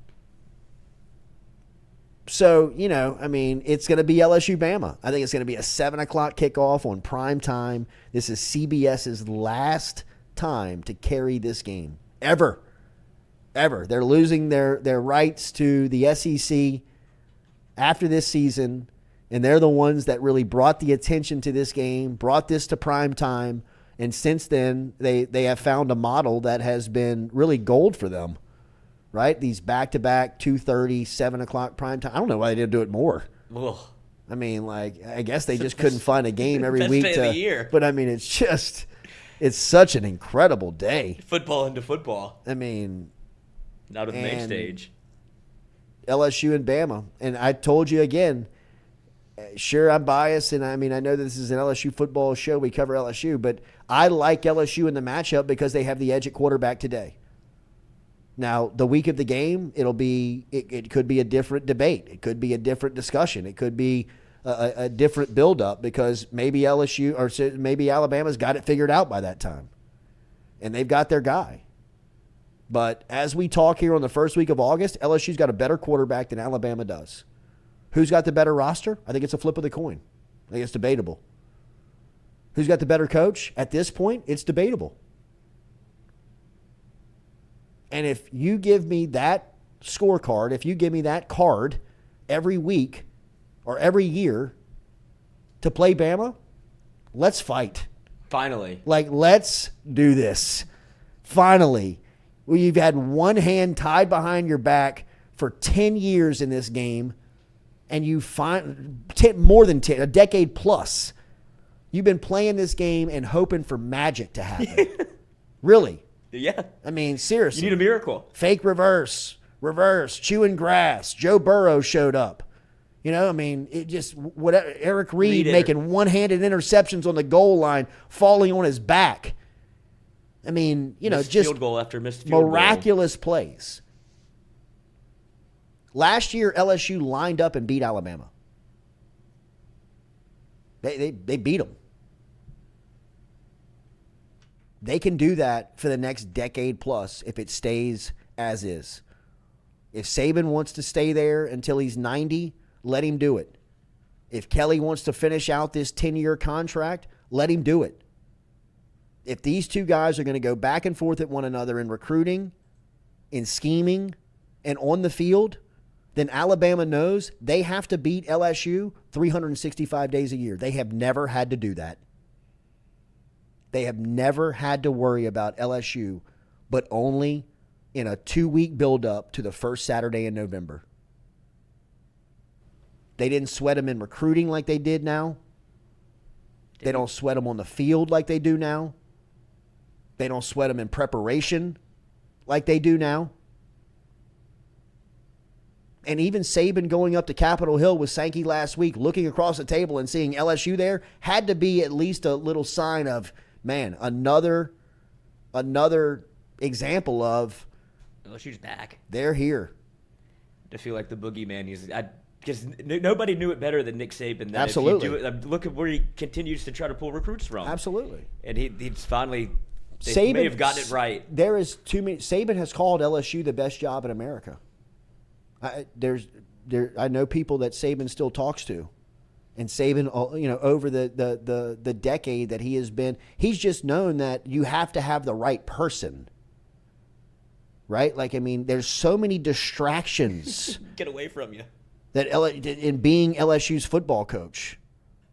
it's going to be LSU Bama. I think it's going to be a 7:00 kickoff on prime time. This is CBS's last time to carry this game ever. They're losing their rights to the SEC after this season. And they're the ones that really brought the attention to this game, brought this to prime time. And since then, they have found a model that has been really gold for them, right? These back-to-back 2:30, 7:00 prime time. I don't know why they didn't do it more. Ugh. I guess they just couldn't find a game every week. Best day of the year. But, it's such an incredible day. Football into football. Not on the main stage. LSU and Bama. And I told you again, sure, I'm biased, and I know that this is an LSU football show. We cover LSU, but I like LSU in the matchup because they have the edge at quarterback today. Now, the week of the game, it could be a different debate. It could be a different discussion. It could be a different buildup because maybe LSU or maybe Alabama's got it figured out by that time. And they've got their guy. But as we talk here on the first week of August, LSU's got a better quarterback than Alabama does. Who's got the better roster? I think it's a flip of the coin. I think it's debatable. Who's got the better coach? At this point, it's debatable. And if you give me that scorecard, if you give me that card every week or every year to play Bama, let's fight. Finally. Like, let's do this. Finally. You've had one hand tied behind your back for 10 years in this game, and you find more than 10, a decade plus. You've been playing this game and hoping for magic to happen. Really. Yeah. I mean, seriously. You need a miracle. Fake reverse, chewing grass. Joe Burrow showed up. You know, I mean, it just, whatever. Eric Reed making one-handed interceptions on the goal line, falling on his back. I mean, you know, missed just field goal after missed field miraculous plays. Last year, LSU lined up and beat Alabama. They beat them. They can do that for the next decade plus if it stays as is. If Saban wants to stay there until he's 90, let him do it. If Kelly wants to finish out this 10-year contract, let him do it. If these two guys are going to go back and forth at one another in recruiting, in scheming, and on the field, then Alabama knows they have to beat LSU 365 days a year. They have never had to do that. They have never had to worry about LSU, but only in a 2-week buildup to the first Saturday in November. They didn't sweat them in recruiting like they did now. They don't sweat them on the field like they do now. They don't sweat them in preparation like they do now. And even Saban going up to Capitol Hill with Sankey last week, looking across the table and seeing LSU there, had to be at least a little sign of, man, another example of LSU's back. They're here. To feel like the boogeyman. Because nobody knew it better than Nick Saban. That Absolutely. If you do it, look at where he continues to try to pull recruits from. Absolutely. And he's finally, they Saban may have gotten it right. There is too many. Saban has called LSU the best job in America. I know people that Saban still talks to, and Saban, over the decade that he has been, he's just known that you have to have the right person, right? Like, I mean, there's so many distractions. Get away from you. That in being LSU's football coach,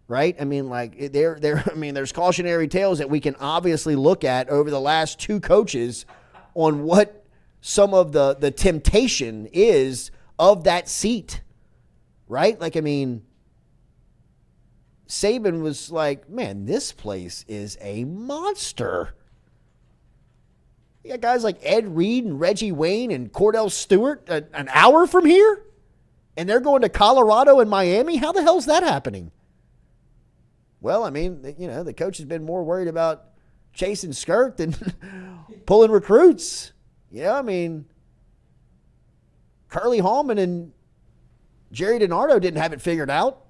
right? I mean, like there's cautionary tales that we can obviously look at over the last two coaches on what some of the temptation is of that seat, right? Like, I mean, Saban was like, man, this place is a monster. You got guys like Ed Reed and Reggie Wayne and Cordell Stewart an hour from here, and they're going to Colorado and Miami? How the hell's that happening? Well, I mean, the coach has been more worried about chasing skirt than pulling recruits. I mean, Curly Hallman and Jerry DiNardo didn't have it figured out.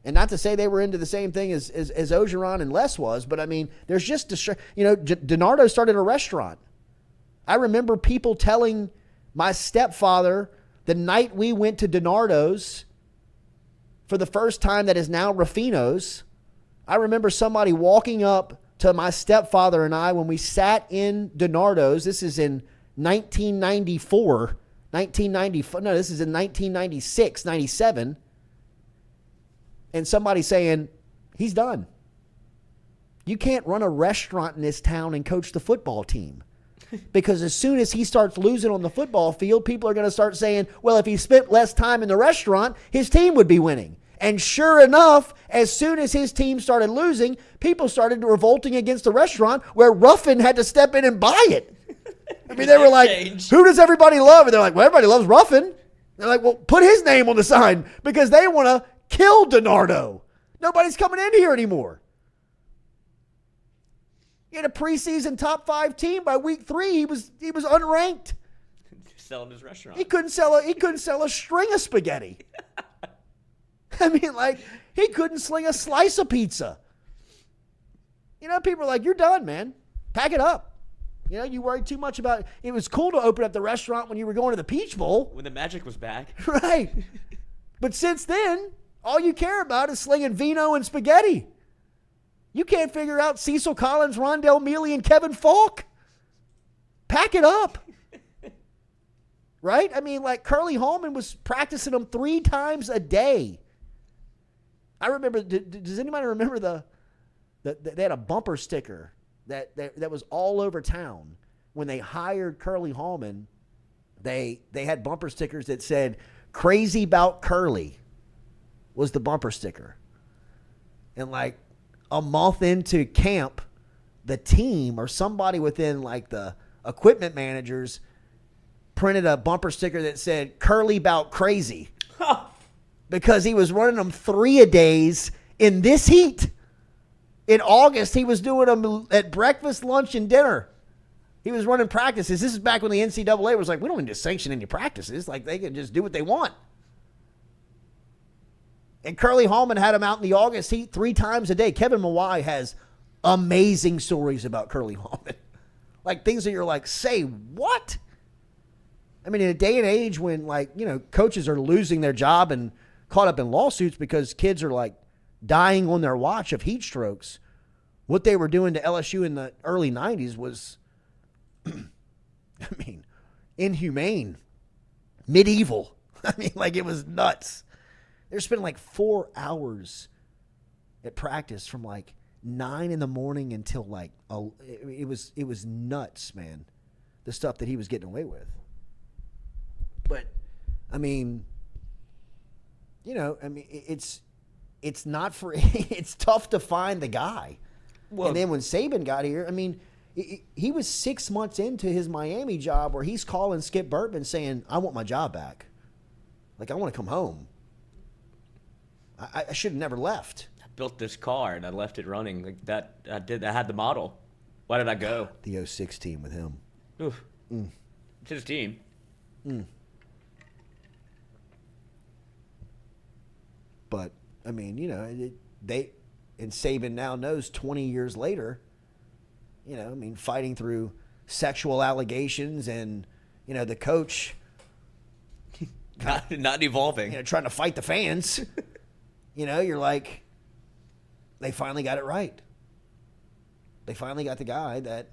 And not to say they were into the same thing as Ogeron and Les was, but I mean, there's just, DiNardo started a restaurant. I remember people telling my stepfather the night we went to DiNardo's for the first time that is now Ruffino's. I remember somebody walking up to my stepfather and I when we sat in DiNardo's. This is in 1994. This is in 1996, 97. And somebody saying, he's done. You can't run a restaurant in this town and coach the football team. Because as soon as he starts losing on the football field, people are going to start saying, well, if he spent less time in the restaurant, his team would be winning. And sure enough, as soon as his team started losing, people started revolting against the restaurant where Ruffin had to step in and buy it. I mean, they were like, who does everybody love? And they're like, well, everybody loves Ruffin. They're like, well, put his name on the sign because they want to kill DiNardo. Nobody's coming in here anymore. He had a preseason top 5 team. By week 3, he was unranked. Selling his restaurant. He couldn't sell a string of spaghetti. I mean, like, he couldn't sling a slice of pizza. You know, people are like, you're done, man. Pack it up. You know, you worried too much about it. It was cool to open up the restaurant when you were going to the Peach Bowl. When the Magic was back. Right. But since then, all you care about is slinging vino and spaghetti. You can't figure out Cecil Collins, Rondell Mealy, and Kevin Falk. Pack it up. Right? I mean, like, Curly Hallman was practicing them 3 times a day. I remember, does anybody remember they had a bumper sticker that was all over town. When they hired Curly Hallman, they had bumper stickers that said, "Crazy about Curly" was the bumper sticker. And like a month into camp, the team or somebody within like the equipment managers printed a bumper sticker that said "Curly bout crazy" because he was running them 3-a-days in this heat. In August, he was doing them at breakfast, lunch, and dinner. He was running practices. This is back when the NCAA was like, we don't need to sanction any practices. Like, they can just do what they want. And Curly Hallman had him out in the August heat 3 times a day. Kevin Mawai has amazing stories about Curly Hallman. Like, things that you're like, say what? I mean, in a day and age when, like, you know, coaches are losing their job and caught up in lawsuits because kids are, like, dying on their watch of heat strokes, what they were doing to LSU in the early 90s was, I mean, inhumane, medieval. I mean, like, it was nuts. They're spending like 4 hours at practice from like 9 in the morning until like, it was nuts, man, the stuff that he was getting away with. But, I mean, you know, I mean, it's not for, it's tough to find the guy. Well, and then when Saban got here, I mean, he was 6 months into his Miami job where he's calling Skip Burtman saying, I want my job back. Like, I want to come home. I should have never left. I built this car and I left it running like that. I had the model. Why did I go? The 06 team with him. Oof. It's his team. But, I mean, you know, and Saban now knows 20 years later, you know, I mean, fighting through sexual allegations and, you know, the coach not evolving. You know, trying to fight the fans. You know, you're like, they finally got it right. They finally got the guy that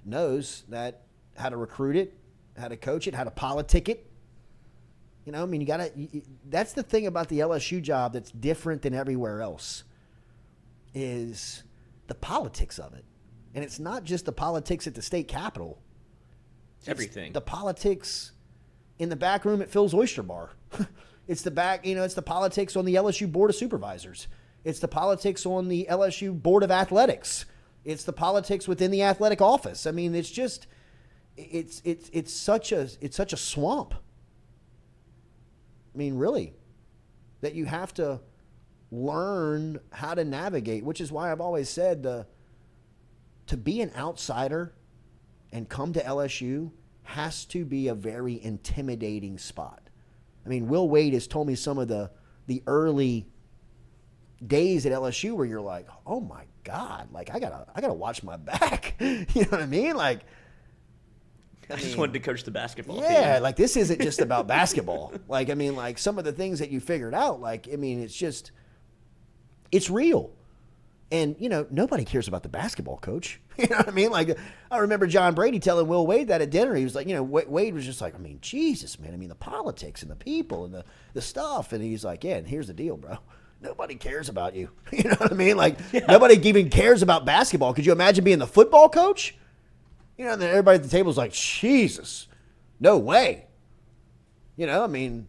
knows that how to recruit it, how to coach it, how to politic it. You know, I mean, that's the thing about the LSU job that's different than everywhere else is the politics of it. And it's not just the politics at the state capitol. It's everything. The politics in the back room at Phil's Oyster Bar. It's the politics on the LSU Board of Supervisors. It's the politics on the LSU Board of Athletics. It's the politics within the athletic office. I mean, it's just, it's such a swamp. I mean, really, that you have to learn how to navigate, which is why I've always said to be an outsider and come to LSU has to be a very intimidating spot. I mean, Will Wade has told me some of the early days at LSU where you're like, oh my God, like I gotta watch my back. You know what I mean? Like, I just wanted to coach the basketball team. Yeah, like this isn't just about basketball. Like, I mean, like some of the things that you figured out, like, I mean, it's real. And, you know, nobody cares about the basketball coach. You know what I mean? Like, I remember John Brady telling Will Wade that at dinner. He was like, you know, Wade was just like, I mean, Jesus, man. I mean, the politics and the people and the stuff. And he's like, yeah, and here's the deal, bro. Nobody cares about you. You know what I mean? Like, nobody even cares about basketball. Could you imagine being the football coach? You know, and then everybody at the table is like, Jesus, no way. You know, I mean,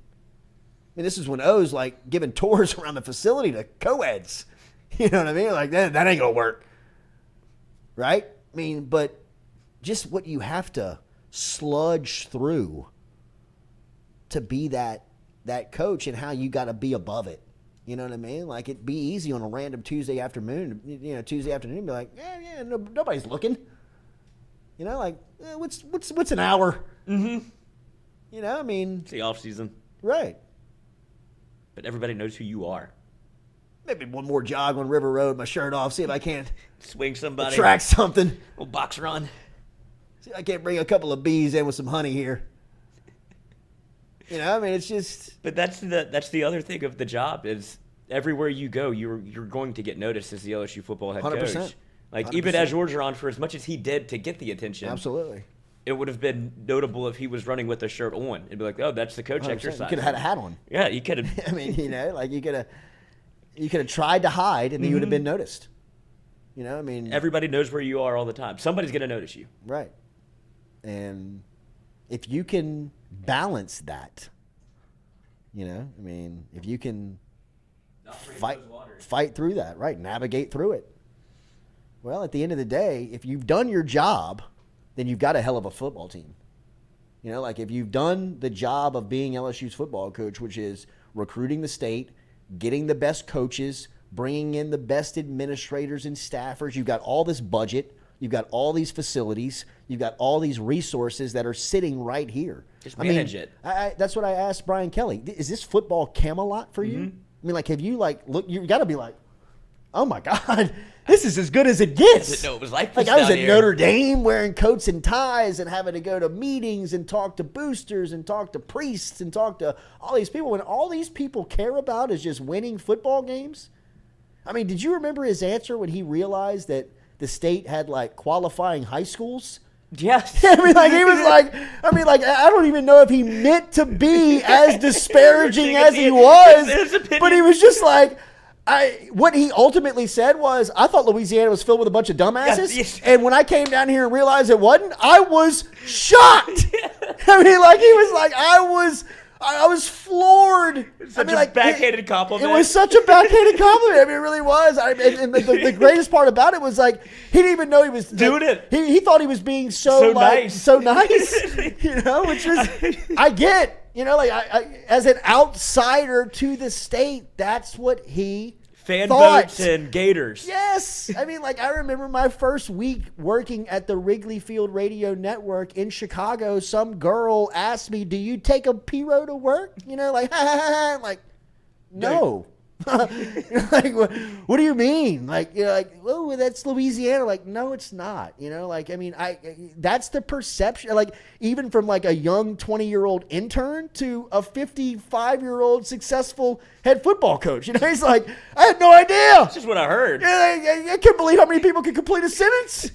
this is when O's like giving tours around the facility to co-eds. You know what I mean? Like, that ain't going to work. Right? I mean, but just what you have to sludge through to be that coach and how you got to be above it. You know what I mean? Like, it'd be easy on a random Tuesday afternoon, be like, nobody's looking. You know, like, what's an hour? Mm-hmm. You know, I mean. It's the off season. Right. But everybody knows who you are. Maybe one more jog on River Road, my shirt off, see if I can't swing somebody. Attract something. Little box run. See if I can't bring a couple of bees in with some honey here. You know, I mean, it's just. But that's the other thing of the job is everywhere you go, you're going to get noticed as the LSU football head 100%. coach. Like 100%. even as Orgeron, for as much as he did to get the attention, absolutely, it would have been notable if he was running with a shirt on. It'd be like, oh, that's the coach 100%. exercise. You could have had a hat on. Yeah, you could have. I mean, you know, like you could have tried to hide, and then you would have been noticed. You know, I mean, everybody knows where you are all the time. Somebody's going to notice you. Right. And if you can balance that, you know, I mean, if you can fight through that, right, navigate through it. Well, at the end of the day, if you've done your job, then you've got a hell of a football team. You know, like if you've done the job of being LSU's football coach, which is recruiting the state, getting the best coaches, bringing in the best administrators and staffers, you've got all this budget, you've got all these facilities, you've got all these resources that are sitting right here. Just manage it. That's what I asked Brian Kelly. Is this football Camelot for you? I mean, like, have you, like, look, you got to be like, oh, my God, this is as good as it gets. I didn't know it was like Like, this I was down at here. Notre Dame wearing coats and ties and having to go to meetings and talk to boosters and talk to priests and talk to all these people. When all these people care about is just winning football games. I mean, did you remember his answer when he realized that the state had, like, qualifying high schools? Yes. I mean, like, he was like, I don't even know if he meant to be as disparaging as he was, but he was just like, what he ultimately said was, I thought Louisiana was filled with a bunch of dumbasses, yes. and when I came down here and realized it wasn't, I was shocked. I mean, like, he was like, I was floored. Such a backhanded compliment. It was such a backhanded compliment. I mean, it really was. And the greatest part about it was, like, he didn't even know he was doing it. He thought he was being so nice. You know, which was, I get. You know, like, I as an outsider to the state, that's what he Fan thought. boats and gators. Yes. I mean, like, I remember my first week working at the Wrigley Field Radio Network in Chicago. Some girl asked me, do you take a P-Row to work? You know, like, I'm like, no. Like, what do you mean? Like, you're like, oh, that's Louisiana. Like, no, it's not. You know, like, I mean, that's the perception. Like, even from like a young 20-year-old intern to a 55-year-old successful head football coach. You know, he's like, I had no idea. That's just what I heard. I can't believe how many people can complete a sentence.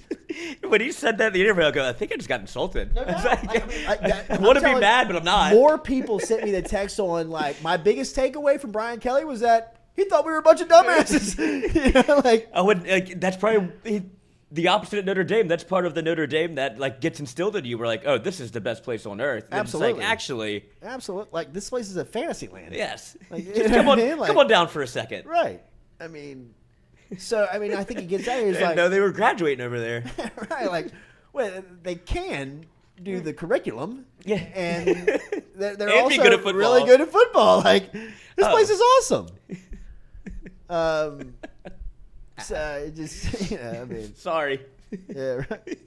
When he said that in the interview, I go, I think I just got insulted. No, I want to be mad, but I'm not. More people sent me the text on, like, my biggest takeaway from Brian Kelly was that he thought we were a bunch of dumbasses. You know, like, I would. Like, that's probably the opposite at Notre Dame. That's part of the Notre Dame that, like, gets instilled in you. We're like, oh, this is the best place on earth. And absolutely. It's like, actually, absolutely. Like, this place is a fantasy land. Yes. Like, Just come on down for a second. Right. I mean, so I mean, I think he gets out here. He's like, no, they were graduating over there. Right. Like, well, they can do the curriculum. Yeah. And they're And also be good at football. really good at football. Like, this place is awesome. So it just, you know, I mean, sorry. Yeah, right.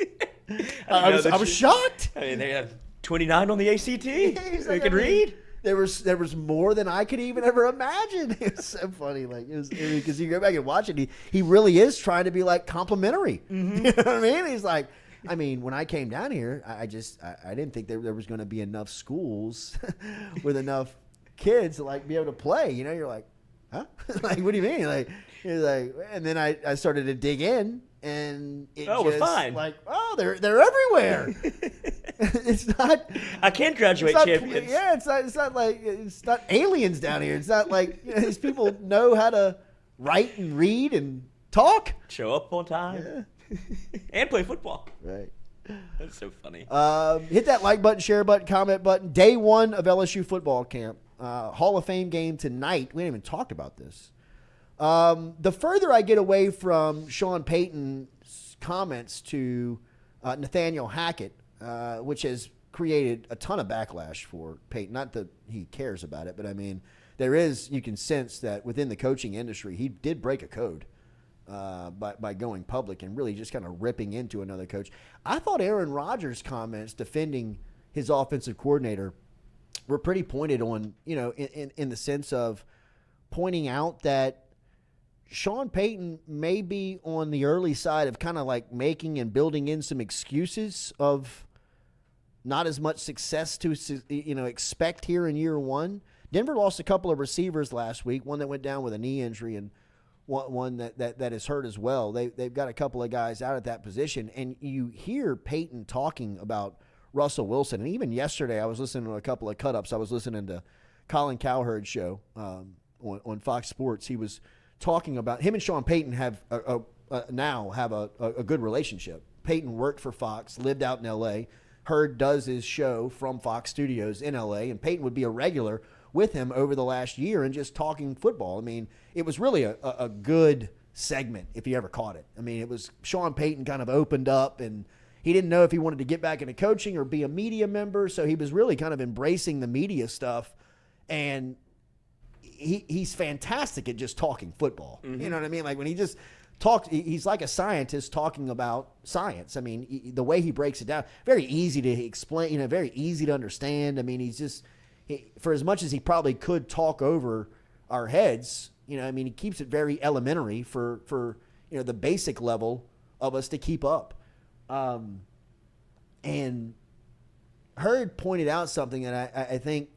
I was shocked. I mean, they have 29 on the ACT. They can read. There was more than I could even ever imagine. It was so funny. Like, it was because you go back and watch it, he really is trying to be like complimentary. Mm-hmm. You know what I mean? He's like, I mean, when I came down here, I didn't think there was going to be enough schools with enough kids to like be able to play. You know, you're like, huh? Like, what do you mean? Like, he's like, and then I started to dig in, and it we're fine. Like, oh, they're everywhere. It's not. I can't graduate champions. Yeah, it's not aliens down here. It's not like, you know, these people know how to write and read and talk. Show up on time. Yeah. And play football. Right. That's so funny. Hit that like button, share button, comment button. Day 1 of LSU football camp. Hall of Fame game tonight. We haven't even talked about this. The further I get away from Sean Payton's comments to Nathaniel Hackett, which has created a ton of backlash for Payton. Not that he cares about it, but I mean, you can sense that within the coaching industry, he did break a code by going public and really just kind of ripping into another coach. I thought Aaron Rodgers' comments defending his offensive coordinator were pretty pointed on, in the sense of pointing out that Sean Payton may be on the early side of kind of like making and building in some excuses of not as much success to expect here in year one. Denver lost a couple of receivers last week, one that went down with a knee injury and one that is hurt as well. They've got a couple of guys out at that position, and you hear Payton talking about Russell Wilson. And even yesterday I was listening to a couple of cut-ups. I was listening to Colin Cowherd's show on Fox Sports. He was talking about him and Sean Payton now have a good relationship. Payton worked for Fox, lived out in L.A., Hurd does his show from Fox Studios in L.A., and Payton would be a regular with him over the last year and just talking football. I mean, it was really a good segment if you ever caught it. I mean, it was Sean Payton kind of opened up, and he didn't know if he wanted to get back into coaching or be a media member, so he was really kind of embracing the media stuff, and he's fantastic at just talking football. Mm-hmm. You know what I mean? Like when he just talks, he's like a scientist talking about science. I mean, the way he breaks it down, very easy to explain, very easy to understand. I mean, he's just, for as much as he probably could talk over our heads, I mean, he keeps it very elementary for the basic level of us to keep up. And Hurd pointed out something that I think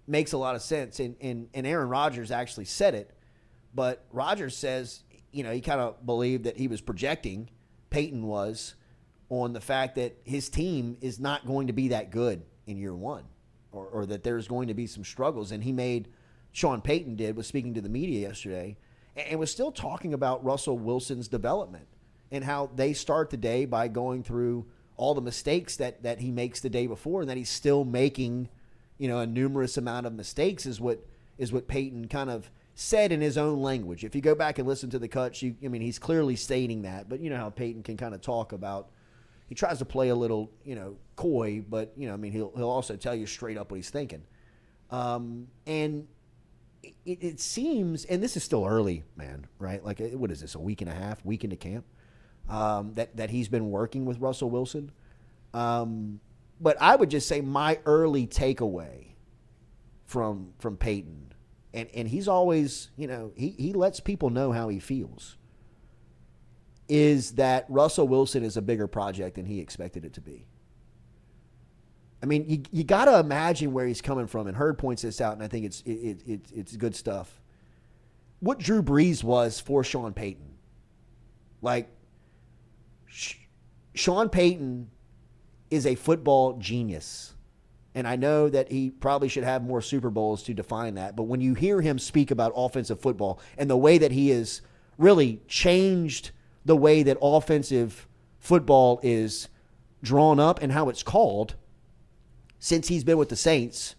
makes a lot of sense, and Aaron Rodgers actually said it, but Rodgers says, he kind of believed that he was projecting, Payton was, on the fact that his team is not going to be that good in year one, or that there's going to be some struggles. And Sean Payton was speaking to the media yesterday, and was still talking about Russell Wilson's development and how they start the day by going through all the mistakes that he makes the day before, and that he's still making, a numerous amount of mistakes is what Payton kind of said in his own language. If you go back and listen to the cuts, he's clearly stating that. But you know how Payton can kind of talk about, he tries to play a little, coy, but he'll also tell you straight up what he's thinking. And it seems, and this is still early, man, right? Like, what is this, a week and a half, week into camp, that he's been working with Russell Wilson. But I would just say my early takeaway from Payton, and he's always, he lets people know how he feels, is that Russell Wilson is a bigger project than he expected it to be. I mean, you got to imagine where he's coming from, and Hurd points this out, and I think it's good stuff. What Drew Brees was for Sean Payton. Like, Sean Payton is a football genius. And I know that he probably should have more Super Bowls to define that. But when you hear him speak about offensive football and the way that he has really changed the way that offensive football is drawn up and how it's called since he's been with the Saints,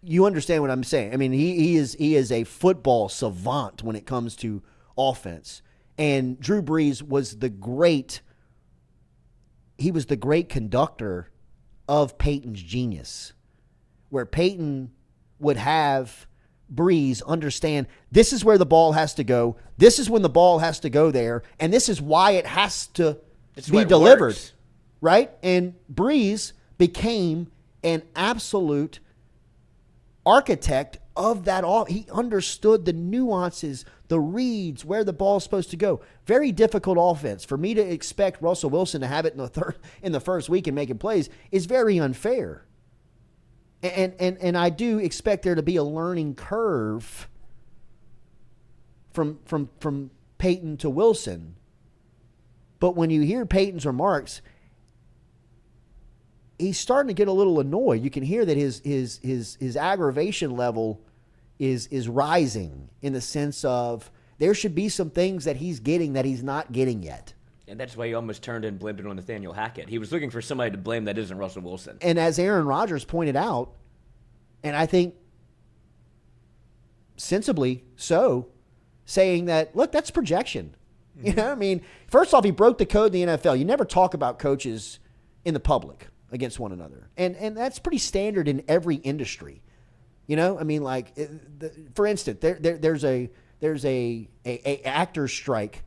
you understand what I'm saying. I mean, he is a football savant when it comes to offense. And Drew Brees was the great conductor of Payton's genius, where Payton would have Brees understand this is where the ball has to go, this is when the ball has to go there, and this is why it has to be delivered, right? And Brees became an absolute architect of that. He understood the nuances, the reads, where the ball's supposed to go. Very difficult offense. For me to expect Russell Wilson to have it in the first week and making plays is very unfair. And I do expect there to be a learning curve from Payton to Wilson. But when you hear Payton's remarks, he's starting to get a little annoyed. You can hear that his aggravation level is rising, in the sense of there should be some things that he's getting that he's not getting yet. And that's why he almost turned and blamed it on Nathaniel Hackett. He was looking for somebody to blame that isn't Russell Wilson. And as Aaron Rodgers pointed out, and I think sensibly so, saying that, look, that's projection. Mm-hmm. You know what I mean? First off, he broke the code in the NFL. You never talk about coaches in the public. against one another. And that's pretty standard in every industry. You know, I mean, like, for instance, there's a actor strike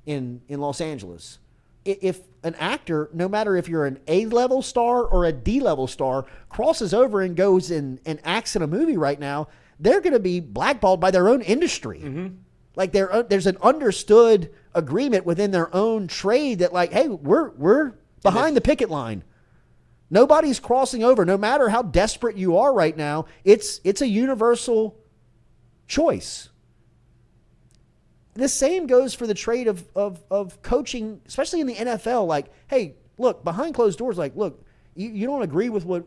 in Los Angeles. If an actor, no matter if you're an A-level star or a D-level star, crosses over and goes and acts in a movie right now, they're going to be blackballed by their own industry. Mm-hmm. Like there's an understood agreement within their own trade that, like, hey, we're behind the picket line. Nobody's crossing over, no matter how desperate you are right now. It's a universal choice. The same goes for the trade of coaching, especially in the NFL. Like, hey, look, behind closed doors, like, look, you don't agree with what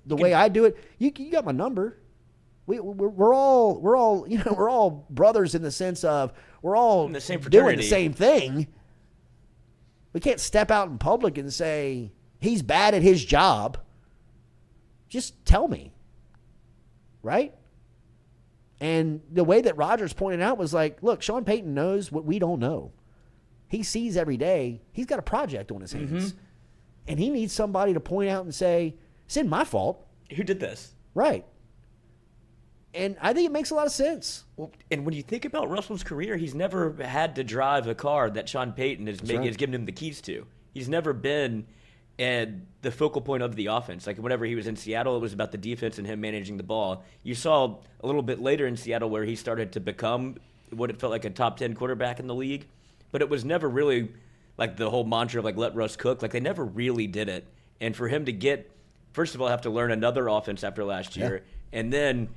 the way I do it. You got my number. We're all you know, we're all brothers in the sense of we're all in the same doing fraternity. the same thing. We can't step out in public and say he's bad at his job. Just tell me, right? And the way that Rodgers pointed out was like, look, Sean Payton knows what we don't know. He sees every day. He's got a project on his hands. And he needs somebody to point out and say, it's in my fault. Who did this? Right. And I think it makes a lot of sense. Well, and when you think about Russell's career, he's never had to drive a car that Sean Payton has given him the keys to. He's never been at the focal point of the offense. Like, whenever he was in Seattle, it was about the defense and him managing the ball. You saw a little bit later in Seattle where he started to become what it felt like a top 10 quarterback in the league. But it was never really like the whole mantra of, like, let Russ cook. Like, they never really did it. And for him to get, first of all, have to learn another offense after last year. And then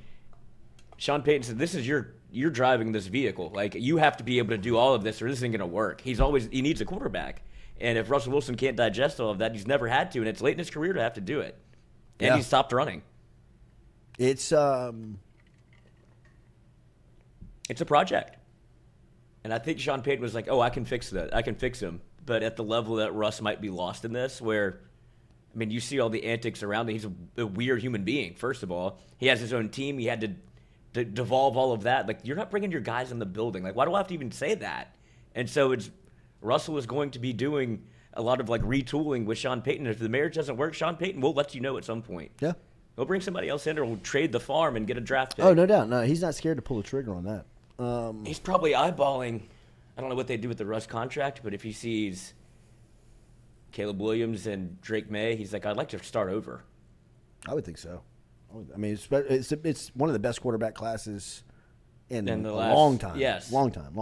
Sean Payton said, this is you're driving this vehicle. Like, you have to be able to do all of this or this isn't going to work. He needs a quarterback. And if Russell Wilson can't digest all of that, he's never had to, and it's late in his career to have to do it. And he stopped running. It's a project. And I think Sean Payton was like, oh, I can fix that. I can fix him. But at the level that Russ might be lost in this, where, I mean, you see all the antics around him. He's a weird human being, first of all. He has his own team. He had to devolve all of that. Like, you're not bringing your guys in the building. Like, why do I have to even say that? And so Russell is going to be doing a lot of, like, retooling with Sean Payton. If the marriage doesn't work, Sean Payton will let you know at some point. Yeah. He'll bring somebody else in or we'll trade the farm and get a draft pick. Oh, no doubt. No, he's not scared to pull the trigger on that. He's probably eyeballing, I don't know what they do with the Russ contract, but if he sees Caleb Williams and Drake May, he's like, I'd like to start over. I would think so. I mean, it's one of the best quarterback classes in a long time. Yes. Long time.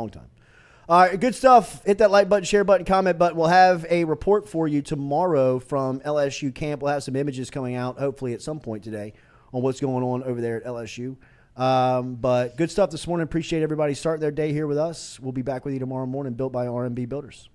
All right, good stuff. Hit that like button, share button, comment button. We'll have a report for you tomorrow from LSU camp. We'll have some images coming out, hopefully at some point today, on what's going on over there at LSU. But good stuff this morning. Appreciate everybody starting their day here with us. We'll be back with you tomorrow morning, built by R&B Builders.